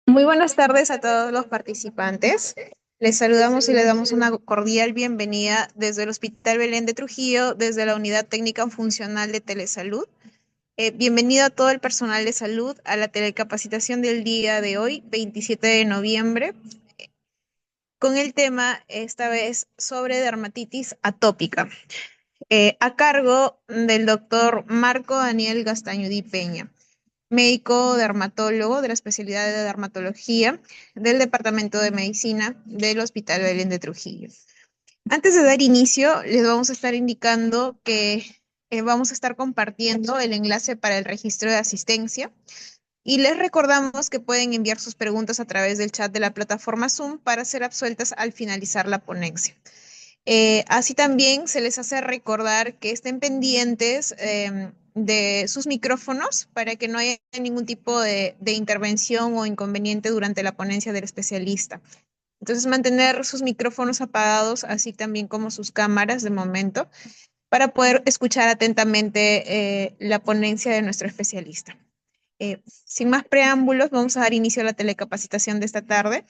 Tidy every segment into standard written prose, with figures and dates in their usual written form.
Muy buenas tardes a todos los participantes. Les saludamos y les damos una cordial bienvenida desde el Hospital Belén de Trujillo, desde la Unidad Técnica Funcional de Telesalud. Bienvenido a todo el personal de salud a la telecapacitación del día de hoy, 27 de noviembre, con el tema esta vez sobre dermatitis atópica, a cargo del doctor Marco Daniel Gastañudí Peña, médico dermatólogo de la especialidad de dermatología del Departamento de Medicina del Hospital Belén de Trujillo. Antes de dar inicio, les vamos a estar indicando que vamos a estar compartiendo el enlace para el registro de asistencia y les recordamos que pueden enviar sus preguntas a través del chat de la plataforma Zoom para ser absueltas al finalizar la ponencia. Así también se les hace recordar que estén pendientes de sus micrófonos para que no haya ningún tipo de intervención o inconveniente durante la ponencia del especialista. Entonces, mantener sus micrófonos apagados, así también como sus cámaras de momento, para poder escuchar atentamente la ponencia de nuestro especialista. Sin más preámbulos, vamos a dar inicio a la telecapacitación de esta tarde.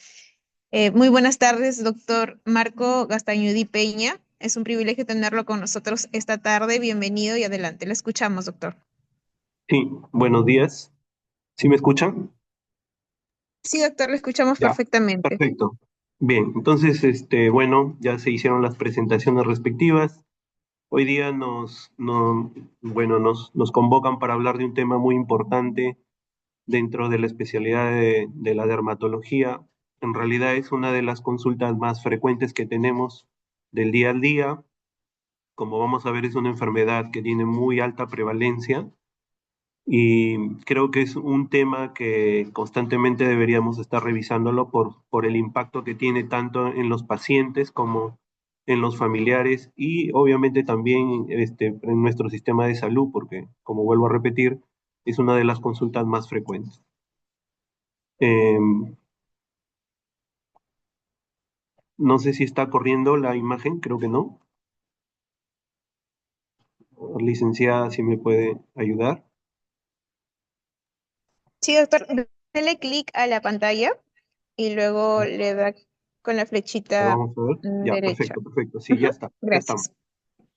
Muy buenas tardes, doctor Marco Gastañudí Peña. Es un privilegio tenerlo con nosotros esta tarde. Bienvenido y adelante. Le escuchamos, doctor. Sí, buenos días. ¿Sí me escuchan? Sí, doctor, le escuchamos Ya, perfectamente. perfecto. Bien, entonces, bueno, ya se hicieron las presentaciones respectivas. Hoy día nos convocan para hablar de un tema muy importante dentro de la especialidad de la dermatología. En realidad es una de las consultas más frecuentes que tenemos del día al día. Como vamos a ver, es una enfermedad que tiene muy alta prevalencia. Y creo que es un tema que constantemente deberíamos estar revisándolo por el impacto que tiene tanto en los pacientes como en los familiares y obviamente también en nuestro sistema de salud, porque como vuelvo a repetir, es una de las consultas más frecuentes. Eh, no sé si está corriendo la imagen, creo que no. Licenciada, si me puede ayudar. Sí, doctor, dele clic a la pantalla y luego le da con la flechita Vamos a ver. Ya, derecha. perfecto, perfecto. Sí, Ujú, ya está, ya estamos. gracias.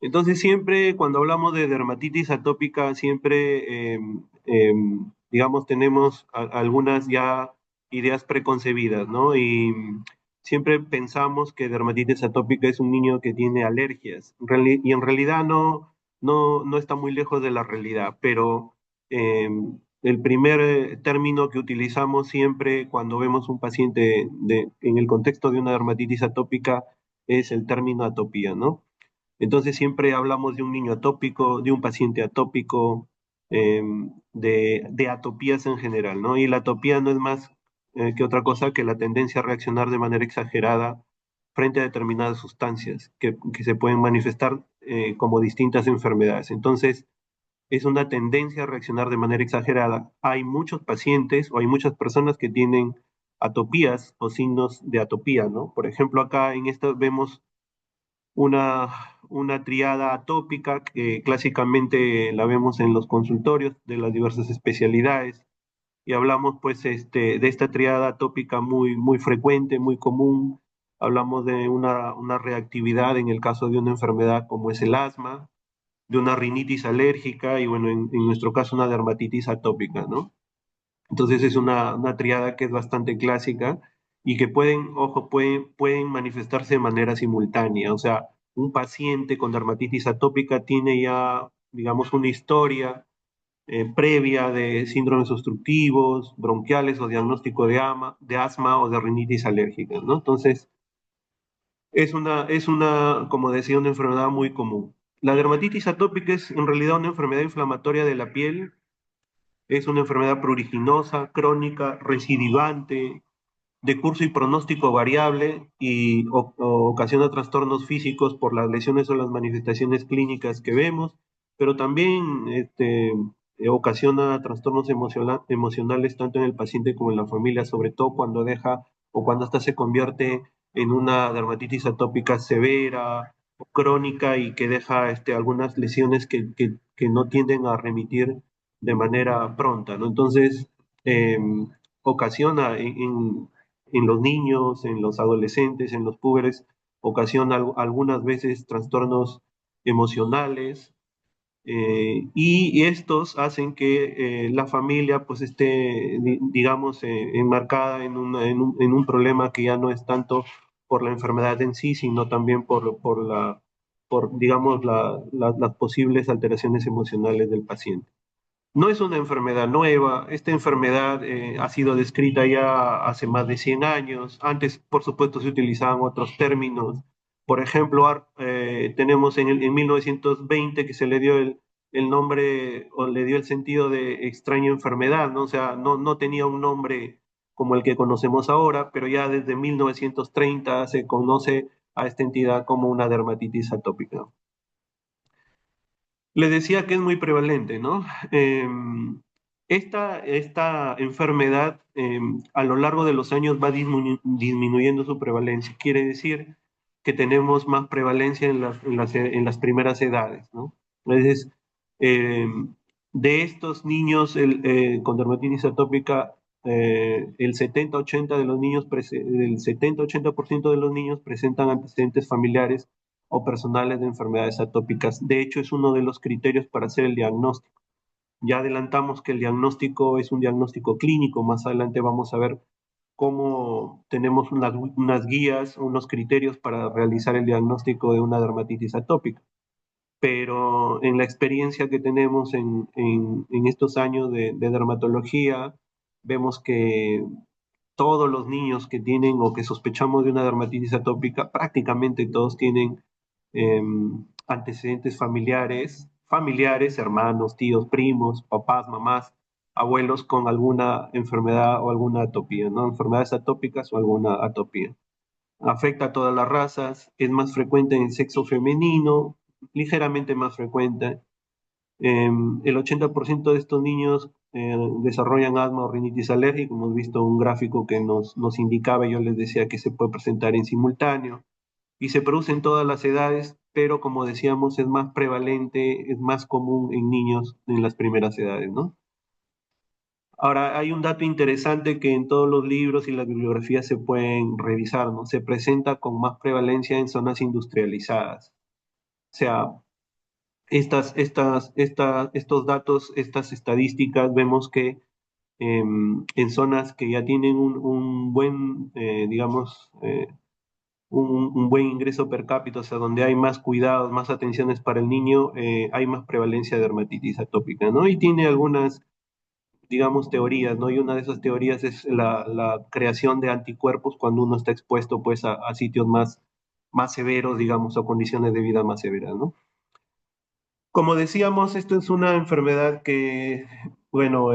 Entonces siempre cuando hablamos de dermatitis atópica, siempre, digamos, tenemos algunas ya ideas preconcebidas, ¿no? Y siempre pensamos que dermatitis atópica es un niño que tiene alergias. Y en realidad no está muy lejos de la realidad, pero el primer término que utilizamos siempre cuando vemos un paciente en el contexto de una dermatitis atópica es el término atopía, ¿no? Entonces siempre hablamos de un niño atópico, de un paciente atópico, eh, de atopías en general, ¿no? Y la atopía no es más que otra cosa que la tendencia a reaccionar de manera exagerada frente a determinadas sustancias que se pueden manifestar como distintas enfermedades. Entonces, es una tendencia a reaccionar de manera exagerada. Hay muchos pacientes o hay muchas personas que tienen atopías o signos de atopía, ¿no? Por ejemplo, acá en esta vemos una, una triada atópica que clásicamente la vemos en los consultorios de las diversas especialidades y hablamos pues de esta triada atópica muy frecuente, muy común. Hablamos de una reactividad en el caso de una enfermedad como es el asma, de una rinitis alérgica y bueno, en nuestro caso una dermatitis atópica, ¿no? Entonces es una triada que es bastante clásica y que pueden manifestarse de manera simultánea. O sea, un paciente con dermatitis atópica tiene ya, digamos, una historia previa de síndromes obstructivos, bronquiales o diagnóstico de asma o de rinitis alérgica, ¿no? Entonces, como decía, una enfermedad muy común. La dermatitis atópica es en realidad una enfermedad inflamatoria de la piel, es una enfermedad pruriginosa, crónica, recidivante, de curso y pronóstico variable y ocasiona trastornos físicos por las lesiones o las manifestaciones clínicas que vemos, pero también ocasiona trastornos emocionales tanto en el paciente como en la familia, sobre todo cuando deja o cuando hasta se convierte en una dermatitis atópica severa o crónica y que deja algunas lesiones que no tienden a remitir de manera pronta, ¿no? Entonces, ocasiona en los niños, en los adolescentes, en los púberes, ocasiona algunas veces trastornos emocionales, y estos hacen que la familia pues esté, digamos, enmarcada en un problema que ya no es tanto por la enfermedad en sí, sino también por digamos, las posibles alteraciones emocionales del paciente. No es una enfermedad nueva, esta enfermedad ha sido descrita ya hace más de 100 años. Antes, por supuesto, se utilizaban otros términos. Por ejemplo, tenemos en 1920 que se le dio el nombre o le dio el sentido de extraña enfermedad, ¿no? O sea, no tenía un nombre como el que conocemos ahora, pero ya desde 1930 se conoce a esta entidad como una dermatitis atópica. Le decía que es muy prevalente, ¿no? Esta enfermedad a lo largo de los años va disminuyendo su prevalencia. Quiere decir que tenemos más prevalencia en las primeras edades, ¿no? Entonces, de estos niños con dermatitis atópica, el 70-80 de los niños, el 70-80% de los niños presentan antecedentes familiares o personales de enfermedades atópicas. De hecho, es uno de los criterios para hacer el diagnóstico. Ya adelantamos que el diagnóstico es un diagnóstico clínico. Más adelante vamos a ver cómo tenemos unas guías, unos criterios para realizar el diagnóstico de una dermatitis atópica. Pero en la experiencia que tenemos en estos años de dermatología, vemos que todos los niños que tienen o que sospechamos de una dermatitis atópica, prácticamente todos tienen eh, antecedentes familiares, hermanos, tíos, primos, papás, mamás, abuelos con alguna enfermedad o alguna atopía, ¿no? Enfermedades atópicas o alguna atopía. Afecta a todas las razas, es más frecuente en el sexo femenino, ligeramente más frecuente. El 80% de estos niños desarrollan asma o rinitis alérgica. Hemos visto un gráfico que nos indicaba, yo les decía que se puede presentar en simultáneo y se produce en todas las edades, pero como decíamos, es más prevalente, es más común en niños en las primeras edades, ¿no? Ahora, hay un dato interesante que en todos los libros y las bibliografías se pueden revisar, ¿no? Se presenta con más prevalencia en zonas industrializadas. O sea, estos datos, estas estadísticas, vemos que en zonas que ya tienen un buen, digamos, un buen ingreso per cápita, o sea, donde hay más cuidados, más atenciones para el niño, hay más prevalencia de dermatitis atópica, ¿no? Y tiene algunas, digamos, teorías, ¿no? Y una de esas teorías es la creación de anticuerpos cuando uno está expuesto, pues, a sitios más severos, digamos, o condiciones de vida más severas, ¿no? Como decíamos, esto es una enfermedad que, bueno,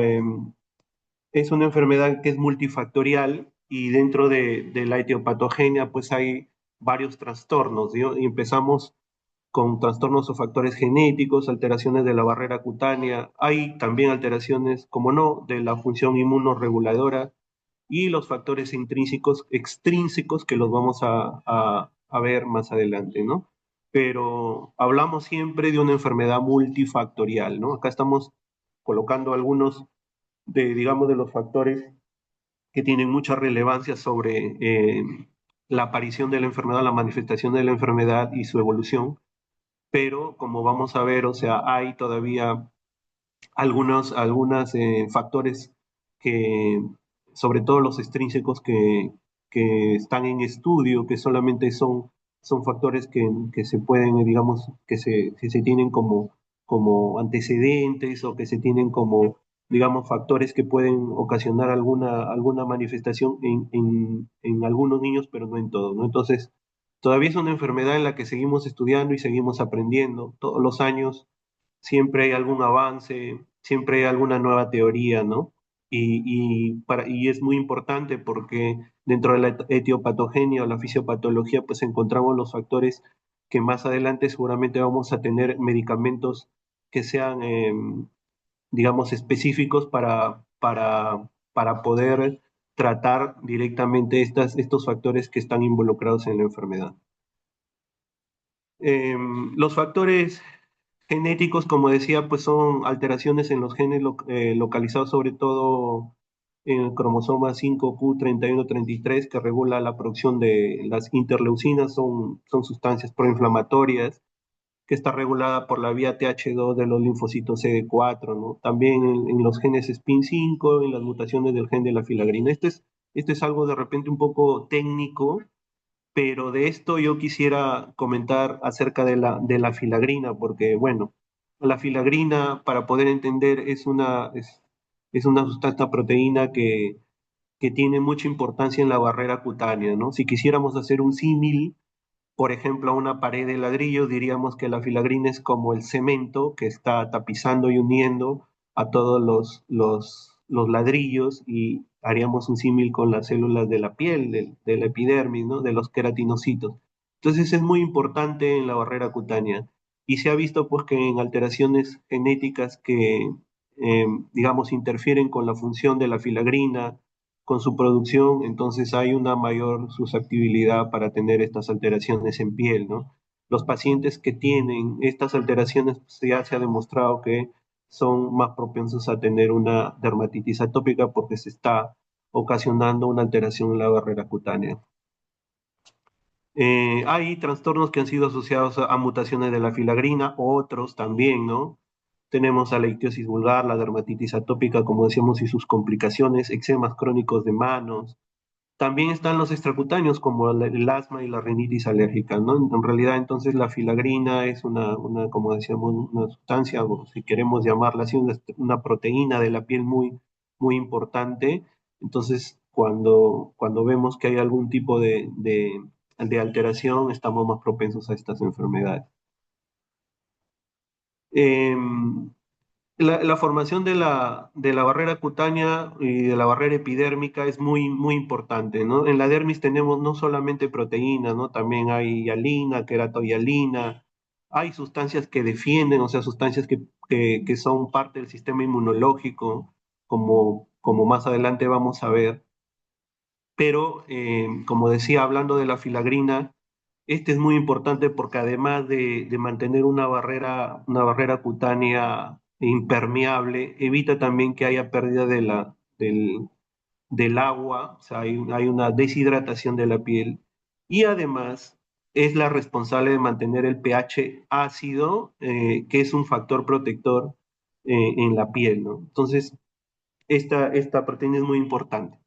es una enfermedad que es multifactorial y dentro de la etiopatogenia pues hay varios trastornos, ¿no? Y empezamos con trastornos o factores genéticos, alteraciones de la barrera cutánea, hay también alteraciones, como no, de la función inmunorreguladora y los factores intrínsecos, extrínsecos que los vamos a ver más adelante, ¿no? Pero hablamos siempre de una enfermedad multifactorial, ¿no? Acá estamos colocando algunos digamos, de los factores que tienen mucha relevancia sobre la aparición de la enfermedad, la manifestación de la enfermedad y su evolución, pero como vamos a ver, o sea, hay todavía algunos factores que, sobre todo los extrínsecos que están en estudio, que solamente son factores que se pueden, digamos, que se tienen como antecedentes o que se tienen como, digamos, factores que pueden ocasionar alguna manifestación en algunos niños, pero no en todos, ¿no? Entonces, todavía es una enfermedad en la que seguimos estudiando y seguimos aprendiendo todos los años, siempre hay algún avance, siempre hay alguna nueva teoría, ¿no? Y es muy importante porque dentro de la etiopatogenia o la fisiopatología, pues encontramos los factores que más adelante seguramente vamos a tener medicamentos que sean, digamos, específicos para poder tratar directamente estos factores que están involucrados en la enfermedad. Los factores genéticos, como decía, pues son alteraciones en los genes localizados sobre todo en el cromosoma 5q31-33 que regula la producción de las interleucinas, son sustancias proinflamatorias, que está regulada por la vía TH2 de los linfocitos CD4, ¿no? También en los genes SPIN5, en las mutaciones del gen de la filagrina. Esto es algo de repente un poco técnico, pero de esto yo quisiera comentar acerca de la filagrina, porque, bueno, la filagrina, para poder entender, es una sustancia proteína que tiene mucha importancia en la barrera cutánea, ¿no? Si quisiéramos hacer un símil, por ejemplo, a una pared de ladrillo, diríamos que la filagrina es como el cemento que está tapizando y uniendo a todos los ladrillos, y haríamos un símil con las células de la piel, de la epidermis, ¿no? De los queratinocitos. Entonces es muy importante en la barrera cutánea y se ha visto pues que en alteraciones genéticas que, digamos, interfieren con la función de la filagrina, con su producción, entonces hay una mayor susceptibilidad para tener estas alteraciones en piel, ¿no? Los pacientes que tienen estas alteraciones, pues, ya se ha demostrado que son más propensos a tener una dermatitis atópica porque se está ocasionando una alteración en la barrera cutánea. Hay trastornos que han sido asociados a mutaciones de la filagrina, otros también, ¿no? Tenemos a la ictiosis vulgar, la dermatitis atópica, como decíamos, y sus complicaciones, eczemas crónicos de manos. También están los extracutáneos, como el asma y la rinitis alérgica, ¿no? En realidad, entonces, la filagrina es como decíamos, una sustancia, o si queremos llamarla así, una proteína de la piel muy, muy importante. Entonces, cuando vemos que hay algún tipo de alteración, estamos más propensos a estas enfermedades. Em, la formación de la barrera cutánea y de la barrera epidérmica es muy, muy importante, ¿no? En la dermis tenemos no solamente proteínas, ¿no? También hay hialina, queratohialina, hay sustancias que defienden, o sea, sustancias que son parte del sistema inmunológico, como más adelante vamos a ver. Pero, como decía, hablando de la filagrina, este es muy importante porque además de mantener una barrera cutánea impermeable, evita también que haya pérdida del agua, o sea, hay una deshidratación de la piel, y además es la responsable de mantener el pH ácido, que es un factor protector en la piel, ¿no? Entonces, esta proteína es muy importante.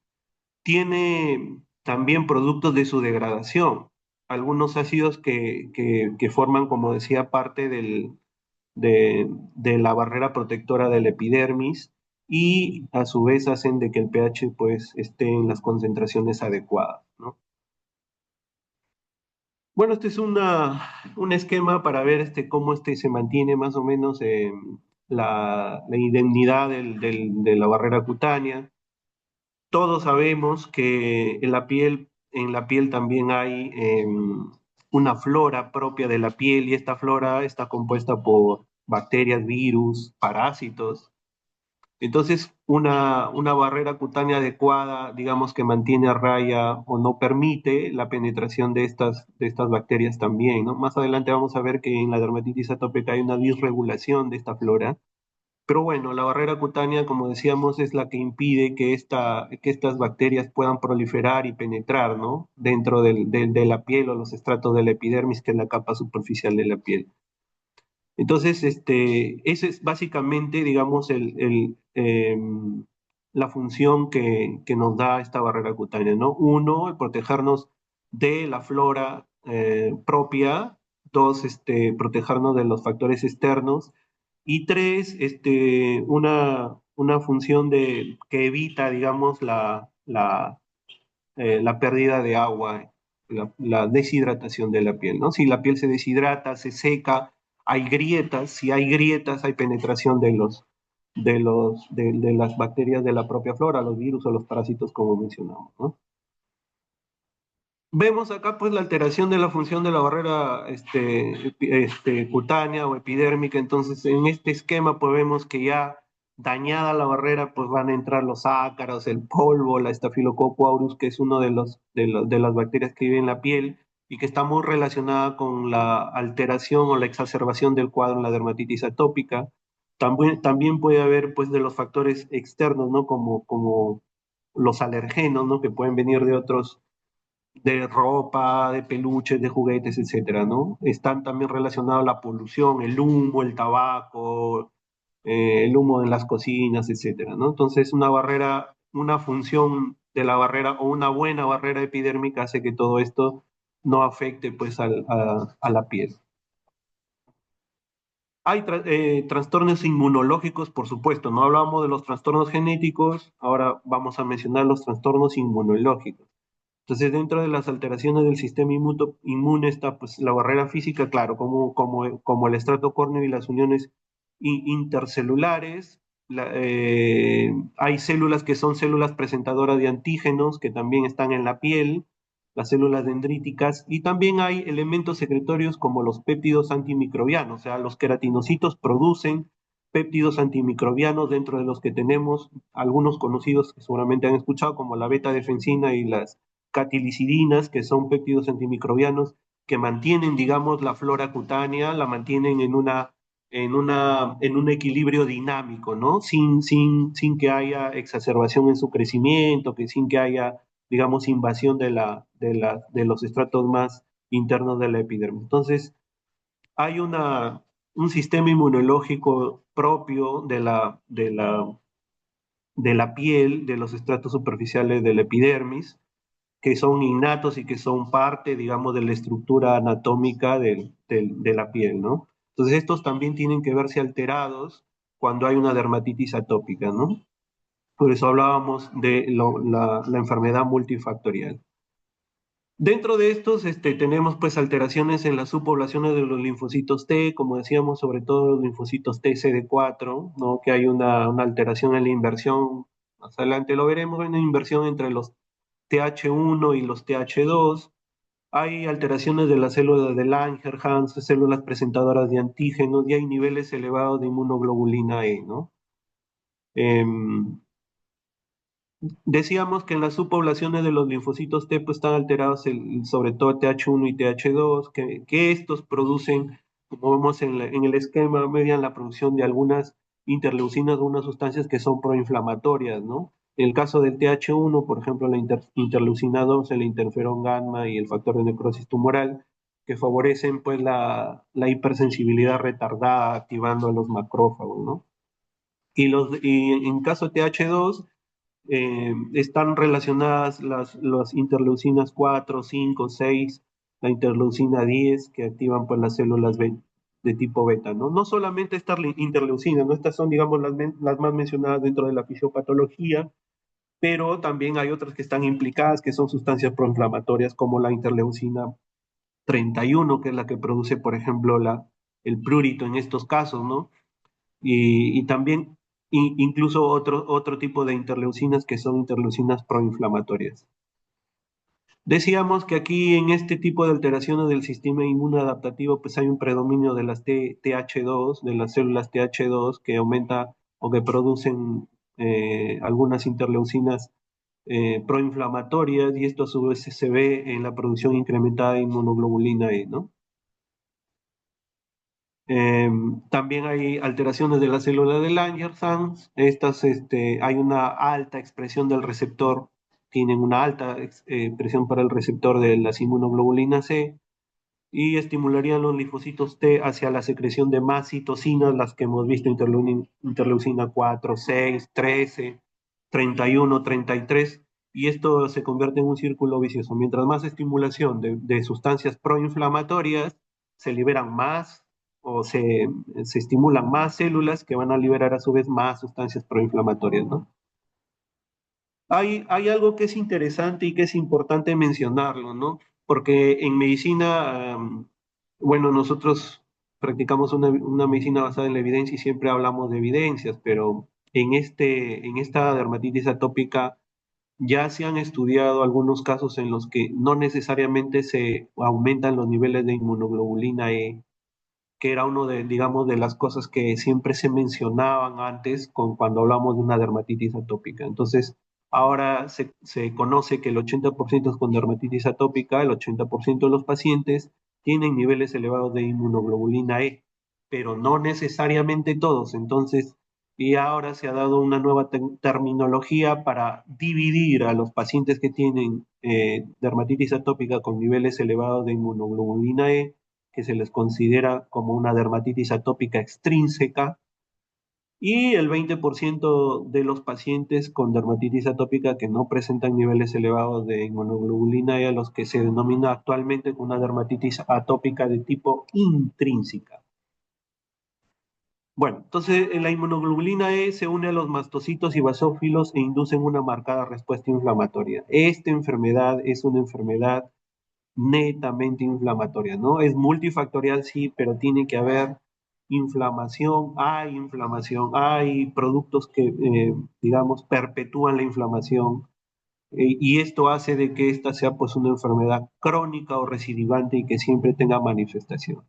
Tiene también productos de su degradación, algunos ácidos que forman, como decía, parte de la barrera protectora del epidermis, y a su vez hacen de que el pH pues esté en las concentraciones adecuadas, ¿no? Bueno, este es un esquema para ver cómo se mantiene más o menos la indemnidad de la barrera cutánea. Todos sabemos que en la piel también hay una flora propia de la piel, y esta flora está compuesta por bacterias, virus, parásitos. Entonces, una barrera cutánea adecuada, digamos que mantiene a raya o no permite la penetración de estas bacterias también, ¿no? Más adelante vamos a ver que en la dermatitis atópica hay una disregulación de esta flora, pero bueno, la barrera cutánea, como decíamos, es la que impide que estas bacterias puedan proliferar y penetrar, ¿no? Dentro de la piel o los estratos de la epidermis, que es la capa superficial de la piel. Entonces, esa es básicamente, digamos, la función que nos da esta barrera cutánea, ¿no? Uno, el protegernos de la flora propia. Dos, protegernos de los factores externos. Y tres, una función que evita, digamos, la pérdida de agua, la deshidratación de la piel, ¿no? Si la piel se deshidrata, se seca, hay grietas. Si hay grietas, hay penetración de las bacterias de la propia flora, los virus o los parásitos, como mencionamos, ¿no? Vemos acá pues la alteración de la función de la barrera cutánea o epidérmica. Entonces, en este esquema pues vemos que ya dañada la barrera, pues van a entrar los ácaros, el polvo, la Staphylococcus aureus, que es uno de las bacterias que vive en la piel y que está muy relacionada con la alteración o la exacerbación del cuadro en la dermatitis atópica. También puede haber pues de los factores externos, ¿no? Como los alergenos, ¿no? Que pueden venir de otros, de ropa, de peluches, de juguetes, etcétera, ¿no? Están también relacionados a la polución, el humo, el tabaco, el humo en las cocinas, etcétera, ¿no? Entonces, una barrera, una función de la barrera o una buena barrera epidérmica hace que todo esto no afecte, pues, a la piel. Hay trastornos inmunológicos, por supuesto, no hablamos de los trastornos genéticos, ahora vamos a mencionar los trastornos inmunológicos. Entonces, dentro de las alteraciones del sistema inmune está pues, la barrera física, claro, como el estrato córneo y las uniones intercelulares. Hay células que son células presentadoras de antígenos que también están en la piel, las células dendríticas, y también hay elementos secretorios como los péptidos antimicrobianos, o sea, los queratinocitos producen péptidos antimicrobianos dentro de los que tenemos algunos conocidos que seguramente han escuchado, como la beta-defensina y las catilicidinas, que son péptidos antimicrobianos que mantienen, digamos, la flora cutánea, la mantienen en un equilibrio dinámico, ¿no? Sin que haya exacerbación en su crecimiento, sin que haya, digamos, invasión de los estratos más internos de la epidermis. Entonces, hay un sistema inmunológico propio de la piel, de los estratos superficiales de la epidermis, que son innatos y que son parte, digamos, de la estructura anatómica de la piel, ¿no? Entonces estos también tienen que verse alterados cuando hay una dermatitis atópica, ¿no? Por eso hablábamos de la enfermedad multifactorial. Dentro de estos tenemos pues alteraciones en las subpoblaciones de los linfocitos T, como decíamos, sobre todo los linfocitos T CD4, ¿no? Que hay una alteración en la inversión, más adelante lo veremos, una inversión entre los TH1 y los TH2. Hay alteraciones de las células de Langerhans, células presentadoras de antígenos, y hay niveles elevados de inmunoglobulina E, ¿no? Decíamos que en las subpoblaciones de los linfocitos T pues, están alterados sobre todo TH1 y TH2, que estos producen, como vemos en el esquema, median la producción de algunas interleucinas o unas sustancias que son proinflamatorias, ¿no? En el caso del TH1, por ejemplo, la interleucina 2, el interferón gamma y el factor de necrosis tumoral, que favorecen pues la hipersensibilidad retardada activando a los macrófagos, ¿no? Y en caso de TH2, están relacionadas las interleucinas 4, 5, 6, la interleucina 10, que activan pues, las células de tipo beta, ¿no? No solamente estas interleucinas, ¿no? Estas son, digamos, las más mencionadas dentro de la fisiopatología, pero también hay otras que están implicadas, que son sustancias proinflamatorias, como la interleucina 31, que es la que produce, por ejemplo, el prurito en estos casos, ¿no? Y también incluso otro tipo de interleucinas que son interleucinas proinflamatorias. Decíamos que aquí en este tipo de alteraciones del sistema inmunoadaptativo pues hay un predominio de las TH2, de las células TH2 que aumenta o que producen algunas interleucinas proinflamatorias, y esto a su vez se ve en la producción incrementada de inmunoglobulina E, ¿no? También hay alteraciones de la célula de Langerhans. Hay una alta expresión del receptor, tienen una alta expresión para el receptor de las inmunoglobulinas C, y estimularían los linfocitos T hacia la secreción de más citocinas, las que hemos visto, interleucina 4, 6, 13, 31, 33, y esto se convierte en un círculo vicioso. Mientras más estimulación de sustancias proinflamatorias, se liberan más o se estimulan más células que van a liberar a su vez más sustancias proinflamatorias, ¿no? Hay algo que es interesante y que es importante mencionarlo, ¿no? Porque en medicina, bueno, nosotros practicamos una medicina basada en la evidencia y siempre hablamos de evidencias, pero en esta dermatitis atópica ya se han estudiado algunos casos en los que no necesariamente se aumentan los niveles de inmunoglobulina E, que era uno de, digamos, de las cosas que siempre se mencionaban antes cuando hablamos de una dermatitis atópica. Entonces, ahora se conoce que el 80% con dermatitis atópica, el 80% de los pacientes tienen niveles elevados de inmunoglobulina E, pero no necesariamente todos. Entonces, y ahora se ha dado una nueva terminología para dividir a los pacientes que tienen dermatitis atópica con niveles elevados de inmunoglobulina E, que se les considera como una dermatitis atópica extrínseca, y el 20% de los pacientes con dermatitis atópica que no presentan niveles elevados de inmunoglobulina E, a los que se denomina actualmente una dermatitis atópica de tipo intrínseca. Bueno, entonces la inmunoglobulina E se une a los mastocitos y basófilos e inducen una marcada respuesta inflamatoria. Esta enfermedad es una enfermedad netamente inflamatoria, ¿no? Es multifactorial, sí, pero tiene que haber inflamación, hay productos que, digamos, perpetúan la inflamación, y esto hace de que esta sea pues una enfermedad crónica o recidivante y que siempre tenga manifestación.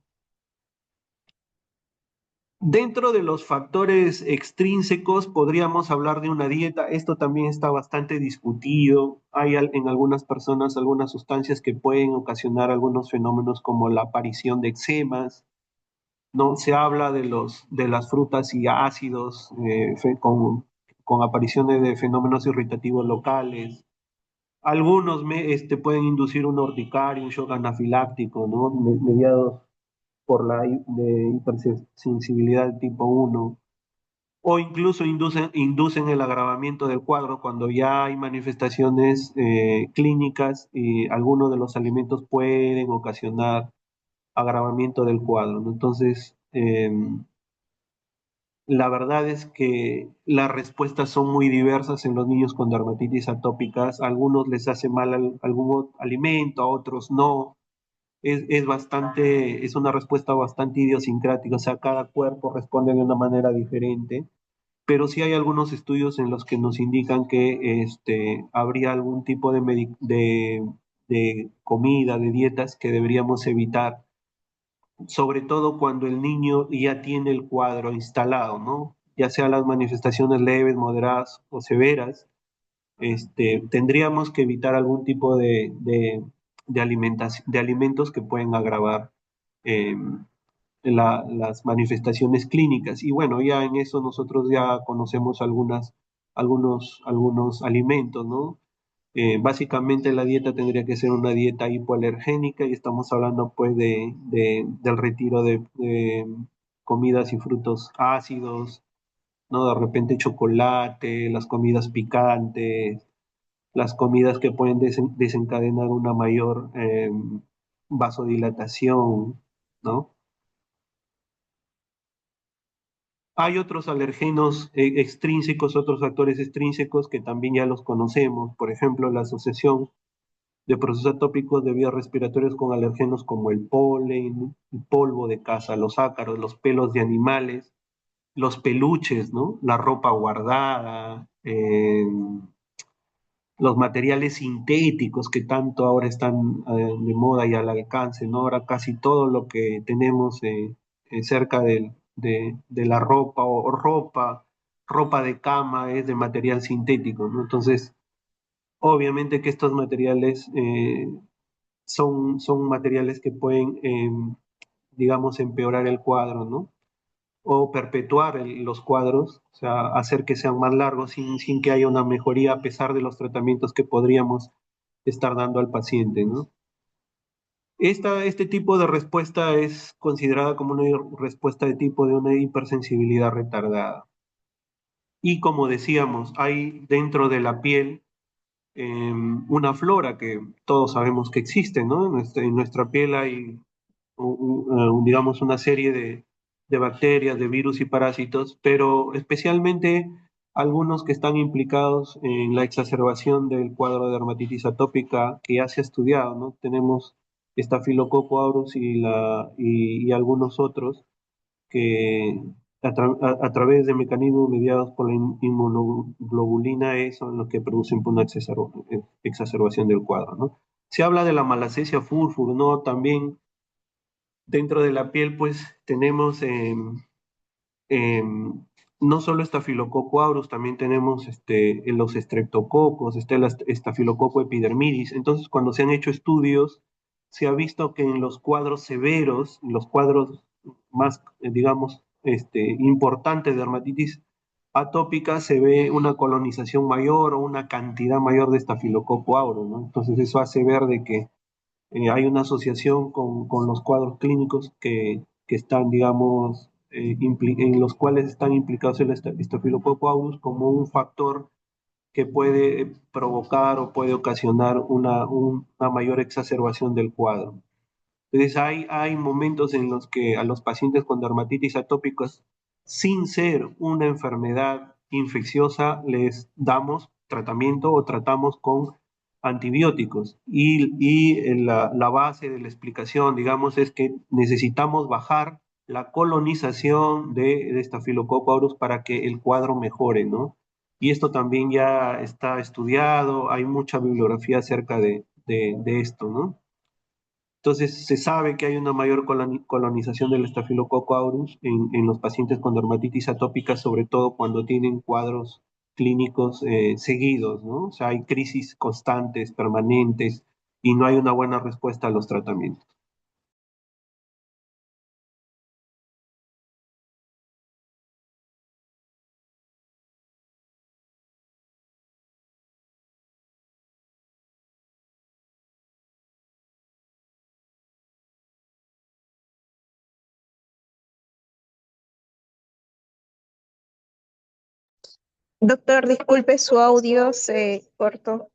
Dentro de los factores extrínsecos podríamos hablar de una dieta. Esto también está bastante discutido. Hay en algunas personas algunas sustancias que pueden ocasionar algunos fenómenos como la aparición de eczemas, ¿no? Se habla de las frutas y ácidos, con apariciones de fenómenos irritativos locales. Algunos pueden inducir un urticaria, un shock anafiláctico, ¿no? Mediados por la de hipersensibilidad tipo 1, o incluso inducen el agravamiento del cuadro cuando ya hay manifestaciones clínicas, y algunos de los alimentos pueden ocasionar agravamiento del cuadro, ¿no? Entonces, la verdad es que las respuestas son muy diversas en los niños con dermatitis atópicas. A algunos les hace mal algún alimento, a otros no. Es una respuesta bastante idiosincrática, o sea, cada cuerpo responde de una manera diferente, pero sí hay algunos estudios en los que nos indican que habría algún tipo de comida, de dietas que deberíamos evitar, sobre todo cuando el niño ya tiene el cuadro instalado, ¿no? Ya sea las manifestaciones leves, moderadas o severas. Tendríamos que evitar algún tipo de alimentación, de alimentos que pueden agravar eh, las manifestaciones clínicas. Y bueno, ya en eso nosotros ya conocemos algunos alimentos, ¿no? Básicamente la dieta tendría que ser una dieta hipoalergénica, y estamos hablando pues del retiro de comidas y frutos ácidos, ¿no? De repente chocolate, las comidas picantes, las comidas que pueden desencadenar una mayor vasodilatación, ¿no? Hay otros alergenos extrínsecos, otros factores extrínsecos que también ya los conocemos, por ejemplo, la asociación de procesos atópicos de vías respiratorias con alergenos como el polen, el polvo de casa, los ácaros, los pelos de animales, los peluches, ¿no? La ropa guardada, los materiales sintéticos que tanto ahora están de moda y al alcance, ¿no? Ahora casi todo lo que tenemos cerca de la ropa o ropa de cama es de material sintético, ¿no? Entonces, obviamente que estos materiales son materiales que pueden, digamos, empeorar el cuadro, ¿no? O perpetuar los cuadros, o sea, hacer que sean más largos sin que haya una mejoría a pesar de los tratamientos que podríamos estar dando al paciente, ¿no? Este tipo de respuesta es considerada como una respuesta de tipo de una hipersensibilidad retardada. Y como decíamos, hay dentro de la piel una flora que todos sabemos que existe, ¿no? En nuestra piel hay, digamos, una serie de bacterias, de virus y parásitos, pero especialmente algunos que están implicados en la exacerbación del cuadro de dermatitis atópica, que ya se ha estudiado, ¿no? Tenemos Staphylococcus aureus y algunos otros que a través de mecanismos mediados por la inmunoglobulina E son los que producen una exacerbación del cuadro, ¿no? Se habla de la malacesia furfur, ¿no? También dentro de la piel, pues tenemos eh, no solo Staphylococcus aureus, también tenemos los estreptococos, está el Staphylococcus epidermidis. Entonces, cuando se han hecho estudios, se ha visto que en los cuadros severos, en los cuadros más, digamos, importantes de dermatitis atópica se ve una colonización mayor o una cantidad mayor de Staphylococcus aureus, ¿no? Entonces eso hace ver de que hay una asociación con los cuadros clínicos que están, digamos, en los cuales están implicados el Staphylococcus aureus como un factor que puede provocar o puede ocasionar una mayor exacerbación del cuadro. Entonces hay momentos en los que a los pacientes con dermatitis atópicas, sin ser una enfermedad infecciosa, les damos tratamiento o tratamos con antibióticos. Y la base de la explicación, digamos, es que necesitamos bajar la colonización de Staphylococcus aureus para que el cuadro mejore, ¿no? Y esto también ya está estudiado, hay mucha bibliografía acerca de esto, ¿no? Entonces, se sabe que hay una mayor colonización del Staphylococcus aureus en los pacientes con dermatitis atópica, sobre todo cuando tienen cuadros clínicos seguidos, ¿no? O sea, hay crisis constantes, permanentes, y no hay una buena respuesta a los tratamientos. Doctor, disculpe, su audio se cortó.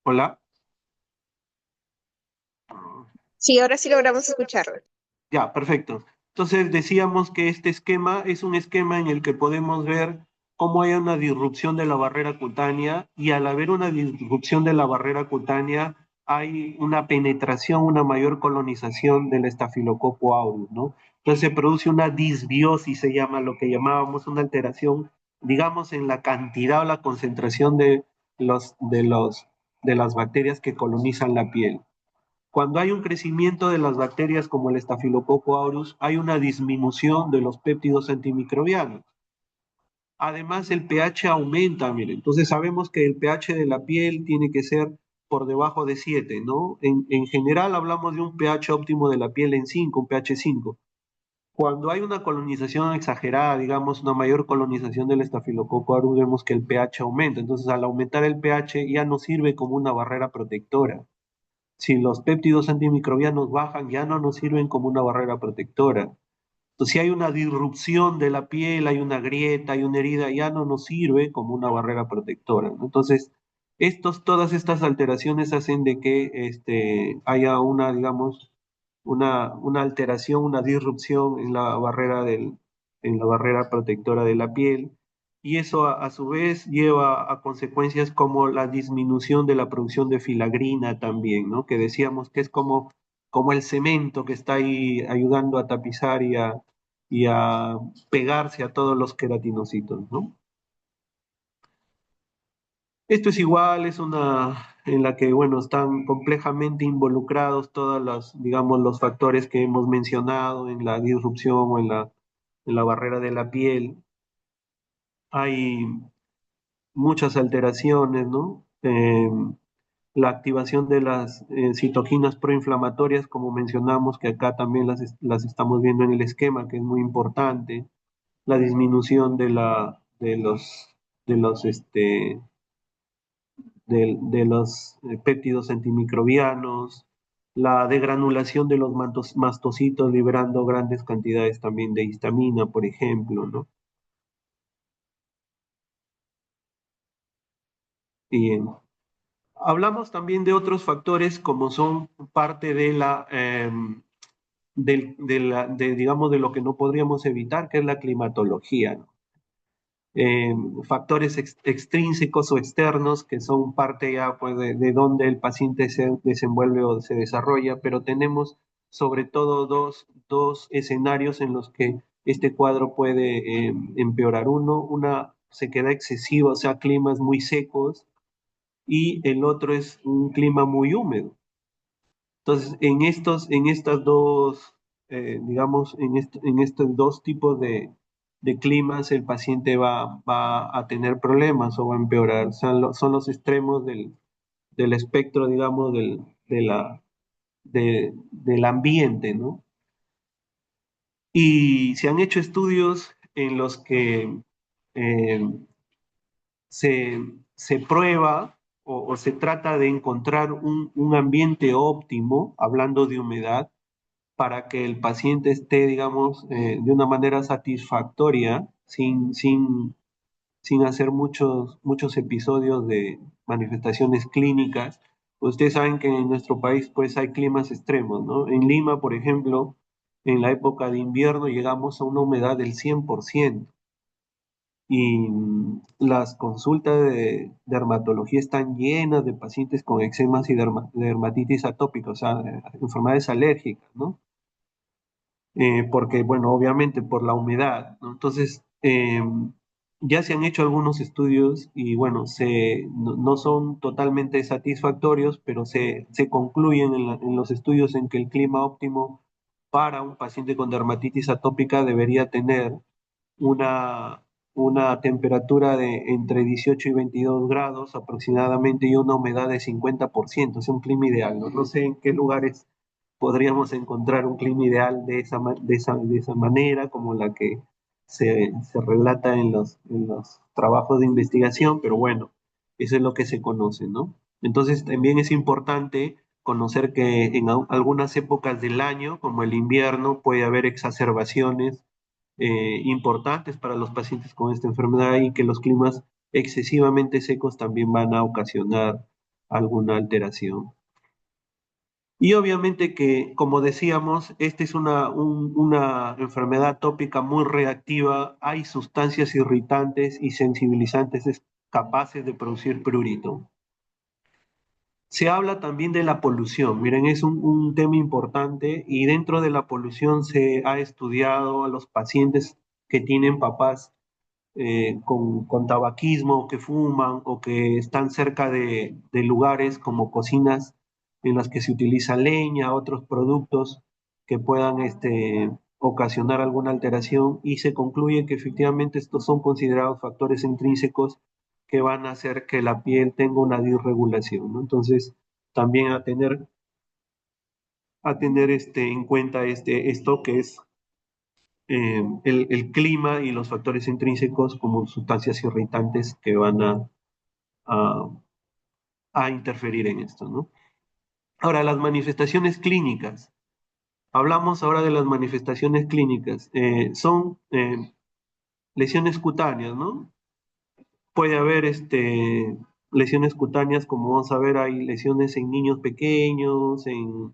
Hola. Sí, ahora sí logramos escucharlo. Ya, perfecto. Entonces decíamos que este esquema es un esquema en el que podemos ver cómo hay una disrupción de la barrera cutánea y al haber una disrupción de la barrera cutánea hay una penetración, una mayor colonización del estafilococo aureus, ¿no? Entonces se produce una disbiosis, se llama lo que llamábamos una alteración, digamos, en la cantidad o la concentración de las bacterias que colonizan la piel. Cuando hay un crecimiento de las bacterias como el Staphylococcus aureus, hay una disminución de los péptidos antimicrobianos. Además, el pH aumenta, miren. Entonces sabemos que el pH de la piel tiene que ser por debajo de 7, ¿no? En general hablamos de un pH óptimo de la piel en 5, un pH 5. Cuando hay una colonización exagerada, digamos, una mayor colonización del Staphylococcus aureus, vemos que el pH aumenta. Entonces, al aumentar el pH ya no sirve como una barrera protectora. Si los péptidos antimicrobianos bajan, ya no nos sirven como una barrera protectora. Entonces, si hay una disrupción de la piel, hay una grieta, hay una herida, ya no nos sirve como una barrera protectora, ¿no? Entonces, todas estas alteraciones hacen de que haya una, digamos, una alteración, una disrupción en la en la barrera protectora de la piel, y eso a su vez lleva a consecuencias como la disminución de la producción de filagrina también, ¿no? Que decíamos que es como el cemento que está ahí ayudando a tapizar y a pegarse a todos los queratinocitos, ¿no? Esto es igual, es una en la que, bueno, están complejamente involucrados todos los, digamos, los factores que hemos mencionado en la disrupción o en la barrera de la piel. Hay muchas alteraciones, ¿no? La activación de las citoquinas proinflamatorias, como mencionamos, que acá también las estamos viendo en el esquema, que es muy importante. La disminución de los, de los péptidos antimicrobianos, la degranulación de los mastocitos liberando grandes cantidades también de histamina, por ejemplo, ¿no? Bien. Hablamos también de otros factores como son parte de digamos, de lo que no podríamos evitar, que es la climatología, ¿no? eh, Factores extrínsecos o externos que son parte ya pues, de donde el paciente se desenvuelve o se desarrolla, pero tenemos sobre todo dos escenarios en los que este cuadro puede empeorar. Una sequedad excesiva, o sea, climas muy secos, y el otro es un clima muy húmedo. Entonces, en estas dos, digamos, en estos dos tipos de climas, el paciente va a tener problemas o va a empeorar. Son los extremos del espectro, digamos, del ambiente, ¿no? Y se han hecho estudios en los que eh, se, se prueba o se trata de encontrar un ambiente óptimo, hablando de humedad, para que el paciente esté, digamos, de una manera satisfactoria, sin hacer muchos episodios de manifestaciones clínicas. Ustedes saben que en nuestro país pues hay climas extremos, ¿no? En Lima, por ejemplo, en la época de invierno llegamos a una humedad del 100% y las consultas de dermatología están llenas de pacientes con eczemas y dermatitis atópica, o sea, enfermedades alérgicas, ¿no? Porque, bueno, obviamente por la humedad, ¿no? Entonces, ya se han hecho algunos estudios y, bueno, no son totalmente satisfactorios, pero se concluyen en los estudios en que el clima óptimo para un paciente con dermatitis atópica debería tener una, una temperatura de entre 18 y 22 grados aproximadamente y una humedad de 50%, es un clima ideal, ¿no? No sé en qué lugares podríamos encontrar un clima ideal de esa manera, como la que se relata en los trabajos de investigación, pero bueno, eso es lo que se conoce, ¿no? Entonces también es importante conocer que en algunas épocas del año, como el invierno, puede haber exacerbaciones importantes para los pacientes con esta enfermedad y que los climas excesivamente secos también van a ocasionar alguna alteración. Y obviamente que, como decíamos, esta es una enfermedad tópica muy reactiva. Hay sustancias irritantes y sensibilizantes capaces de producir prurito. Se habla también de la polución. Miren, es un tema importante y dentro de la polución se ha estudiado a los pacientes que tienen papás con tabaquismo, que fuman o que están cerca de lugares como cocinas en las que se utiliza leña, otros productos que puedan ocasionar alguna alteración y se concluye que efectivamente estos son considerados factores intrínsecos que van a hacer que la piel tenga una disregulación, ¿no? Entonces, también a tener en cuenta esto que es el clima y los factores intrínsecos como sustancias irritantes que van a, a interferir en esto, ¿no? Ahora, las manifestaciones clínicas. Hablamos ahora de las manifestaciones clínicas. Son lesiones cutáneas, ¿no? Puede haber lesiones cutáneas, como vamos a ver, hay lesiones en niños pequeños, en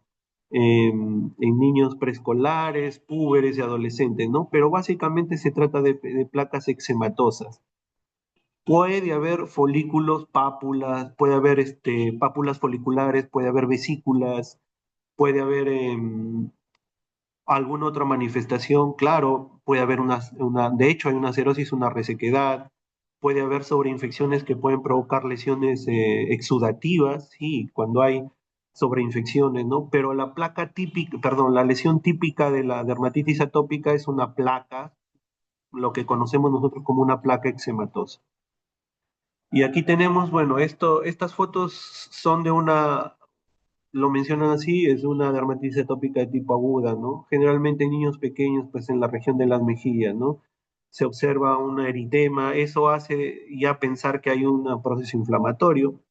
niños preescolares, púberes y adolescentes, ¿no? Pero básicamente se trata de placas eczematosas. Puede haber folículos, pápulas, puede haber pápulas foliculares, puede haber vesículas, puede haber alguna otra manifestación, claro, puede haber de hecho hay una cerosis, una resequedad, puede haber sobreinfecciones que pueden provocar lesiones exudativas, sí, cuando hay sobreinfecciones, ¿no? Pero la placa típica, perdón, la lesión típica de la dermatitis atópica es una placa, lo que conocemos nosotros como una placa eczematosa. Y aquí tenemos, bueno, estas fotos son lo mencionan así, es una dermatitis atópica de tipo aguda, ¿no? Generalmente en niños pequeños, pues en la región de las mejillas, ¿no? Se observa un eritema, eso hace ya pensar que hay un proceso inflamatorio,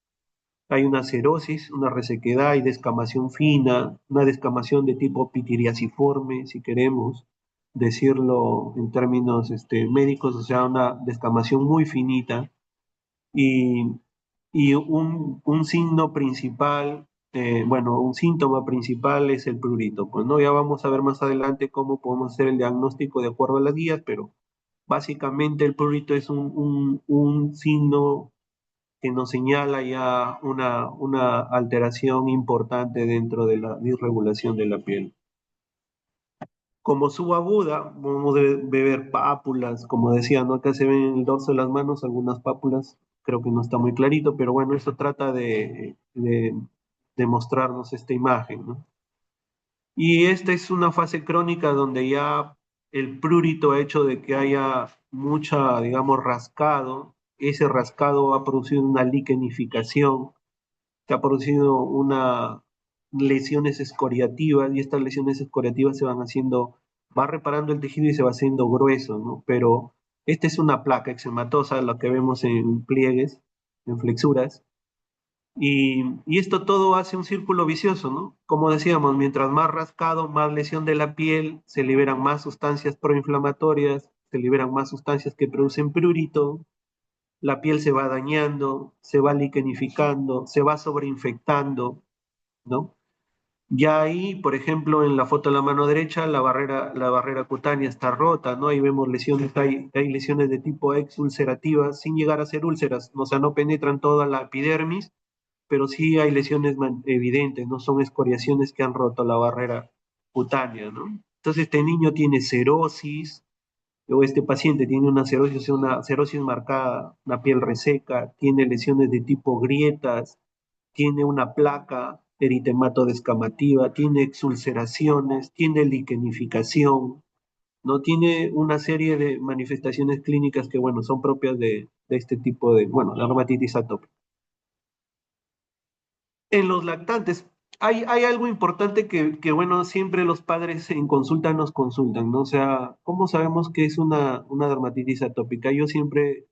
hay una cerosis, una resequedad y descamación fina, una descamación de tipo pitiriaciforme, si queremos decirlo en términos médicos, o sea, una descamación muy finita y, y un signo principal, bueno, un síntoma principal es el prurito. Pues no, ya vamos a ver más adelante cómo podemos hacer el diagnóstico de acuerdo a las guías, pero básicamente el prurito es un signo que nos señala ya una alteración importante dentro de la disregulación de la piel. Como subaguda, podemos ver pápulas, como decía, ¿no? Acá se ven en el dorso de las manos algunas pápulas, creo que no está muy clarito, pero bueno, esto trata de mostrarnos esta imagen, ¿no? Y esta es una fase crónica donde ya el prurito ha hecho de que haya mucha, digamos, rascado, ese rascado ha producido una liquenificación, que ha producido lesiones escoriativas y estas lesiones escoriativas se van haciendo va reparando el tejido y se va haciendo grueso, ¿no? Pero esta es una placa eczematosa, lo que vemos en pliegues, en flexuras, y esto todo hace un círculo vicioso, ¿no? Como decíamos, mientras más rascado, más lesión de la piel, se liberan más sustancias proinflamatorias, se liberan más sustancias que producen prurito, la piel se va dañando, se va liquenificando, se va sobreinfectando, ¿no? Ya ahí, por ejemplo, en la foto de la mano derecha, la barrera cutánea está rota, ¿no? Ahí vemos lesiones, hay lesiones de tipo exulcerativas, sin llegar a ser úlceras, o sea, no penetran toda la epidermis, pero sí hay lesiones evidentes, no son escoriaciones que han roto la barrera cutánea, ¿no? Entonces este niño tiene cerosis, o este paciente tiene una cerosis marcada, una piel reseca, tiene lesiones de tipo grietas, tiene una placa eritematodescamativa, tiene exulceraciones, tiene liquenificación, ¿no? Tiene una serie de manifestaciones clínicas que, bueno, son propias de este tipo de, bueno, la dermatitis atópica. En los lactantes, hay algo importante bueno, siempre los padres en consulta nos consultan, ¿no? O sea, ¿cómo sabemos que es una dermatitis atópica? Yo siempre,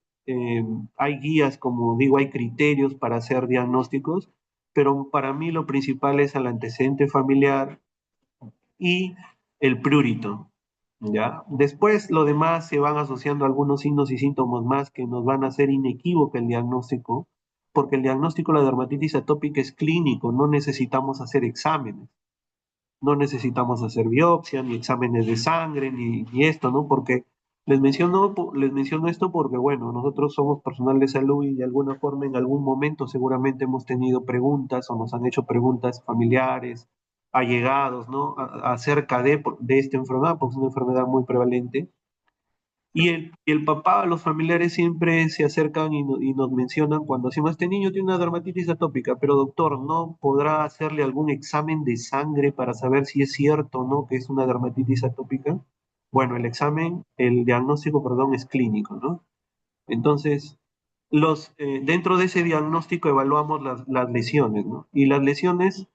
hay guías, como digo, hay criterios para hacer diagnósticos, pero para mí lo principal es el antecedente familiar y el prurito, ¿ya? Después lo demás se van asociando a algunos signos y síntomas más que nos van a hacer inequívoco el diagnóstico, porque el diagnóstico de la dermatitis atópica es clínico, no necesitamos hacer exámenes, no necesitamos hacer biopsia, ni exámenes de sangre, ni esto, ¿no? Porque les menciono esto porque, bueno, nosotros somos personal de salud y de alguna forma en algún momento seguramente hemos tenido preguntas o nos han hecho preguntas familiares, allegados, ¿no? Acerca de esta enfermedad, porque es una enfermedad muy prevalente. Y el papá, los familiares siempre se acercan y nos mencionan cuando decimos, este niño tiene una dermatitis atópica, pero doctor, ¿no podrá hacerle algún examen de sangre para saber si es cierto o no que es una dermatitis atópica? Bueno, el diagnóstico, perdón, es clínico, ¿no? Entonces, dentro de ese diagnóstico evaluamos las lesiones, ¿no? Y las lesiones,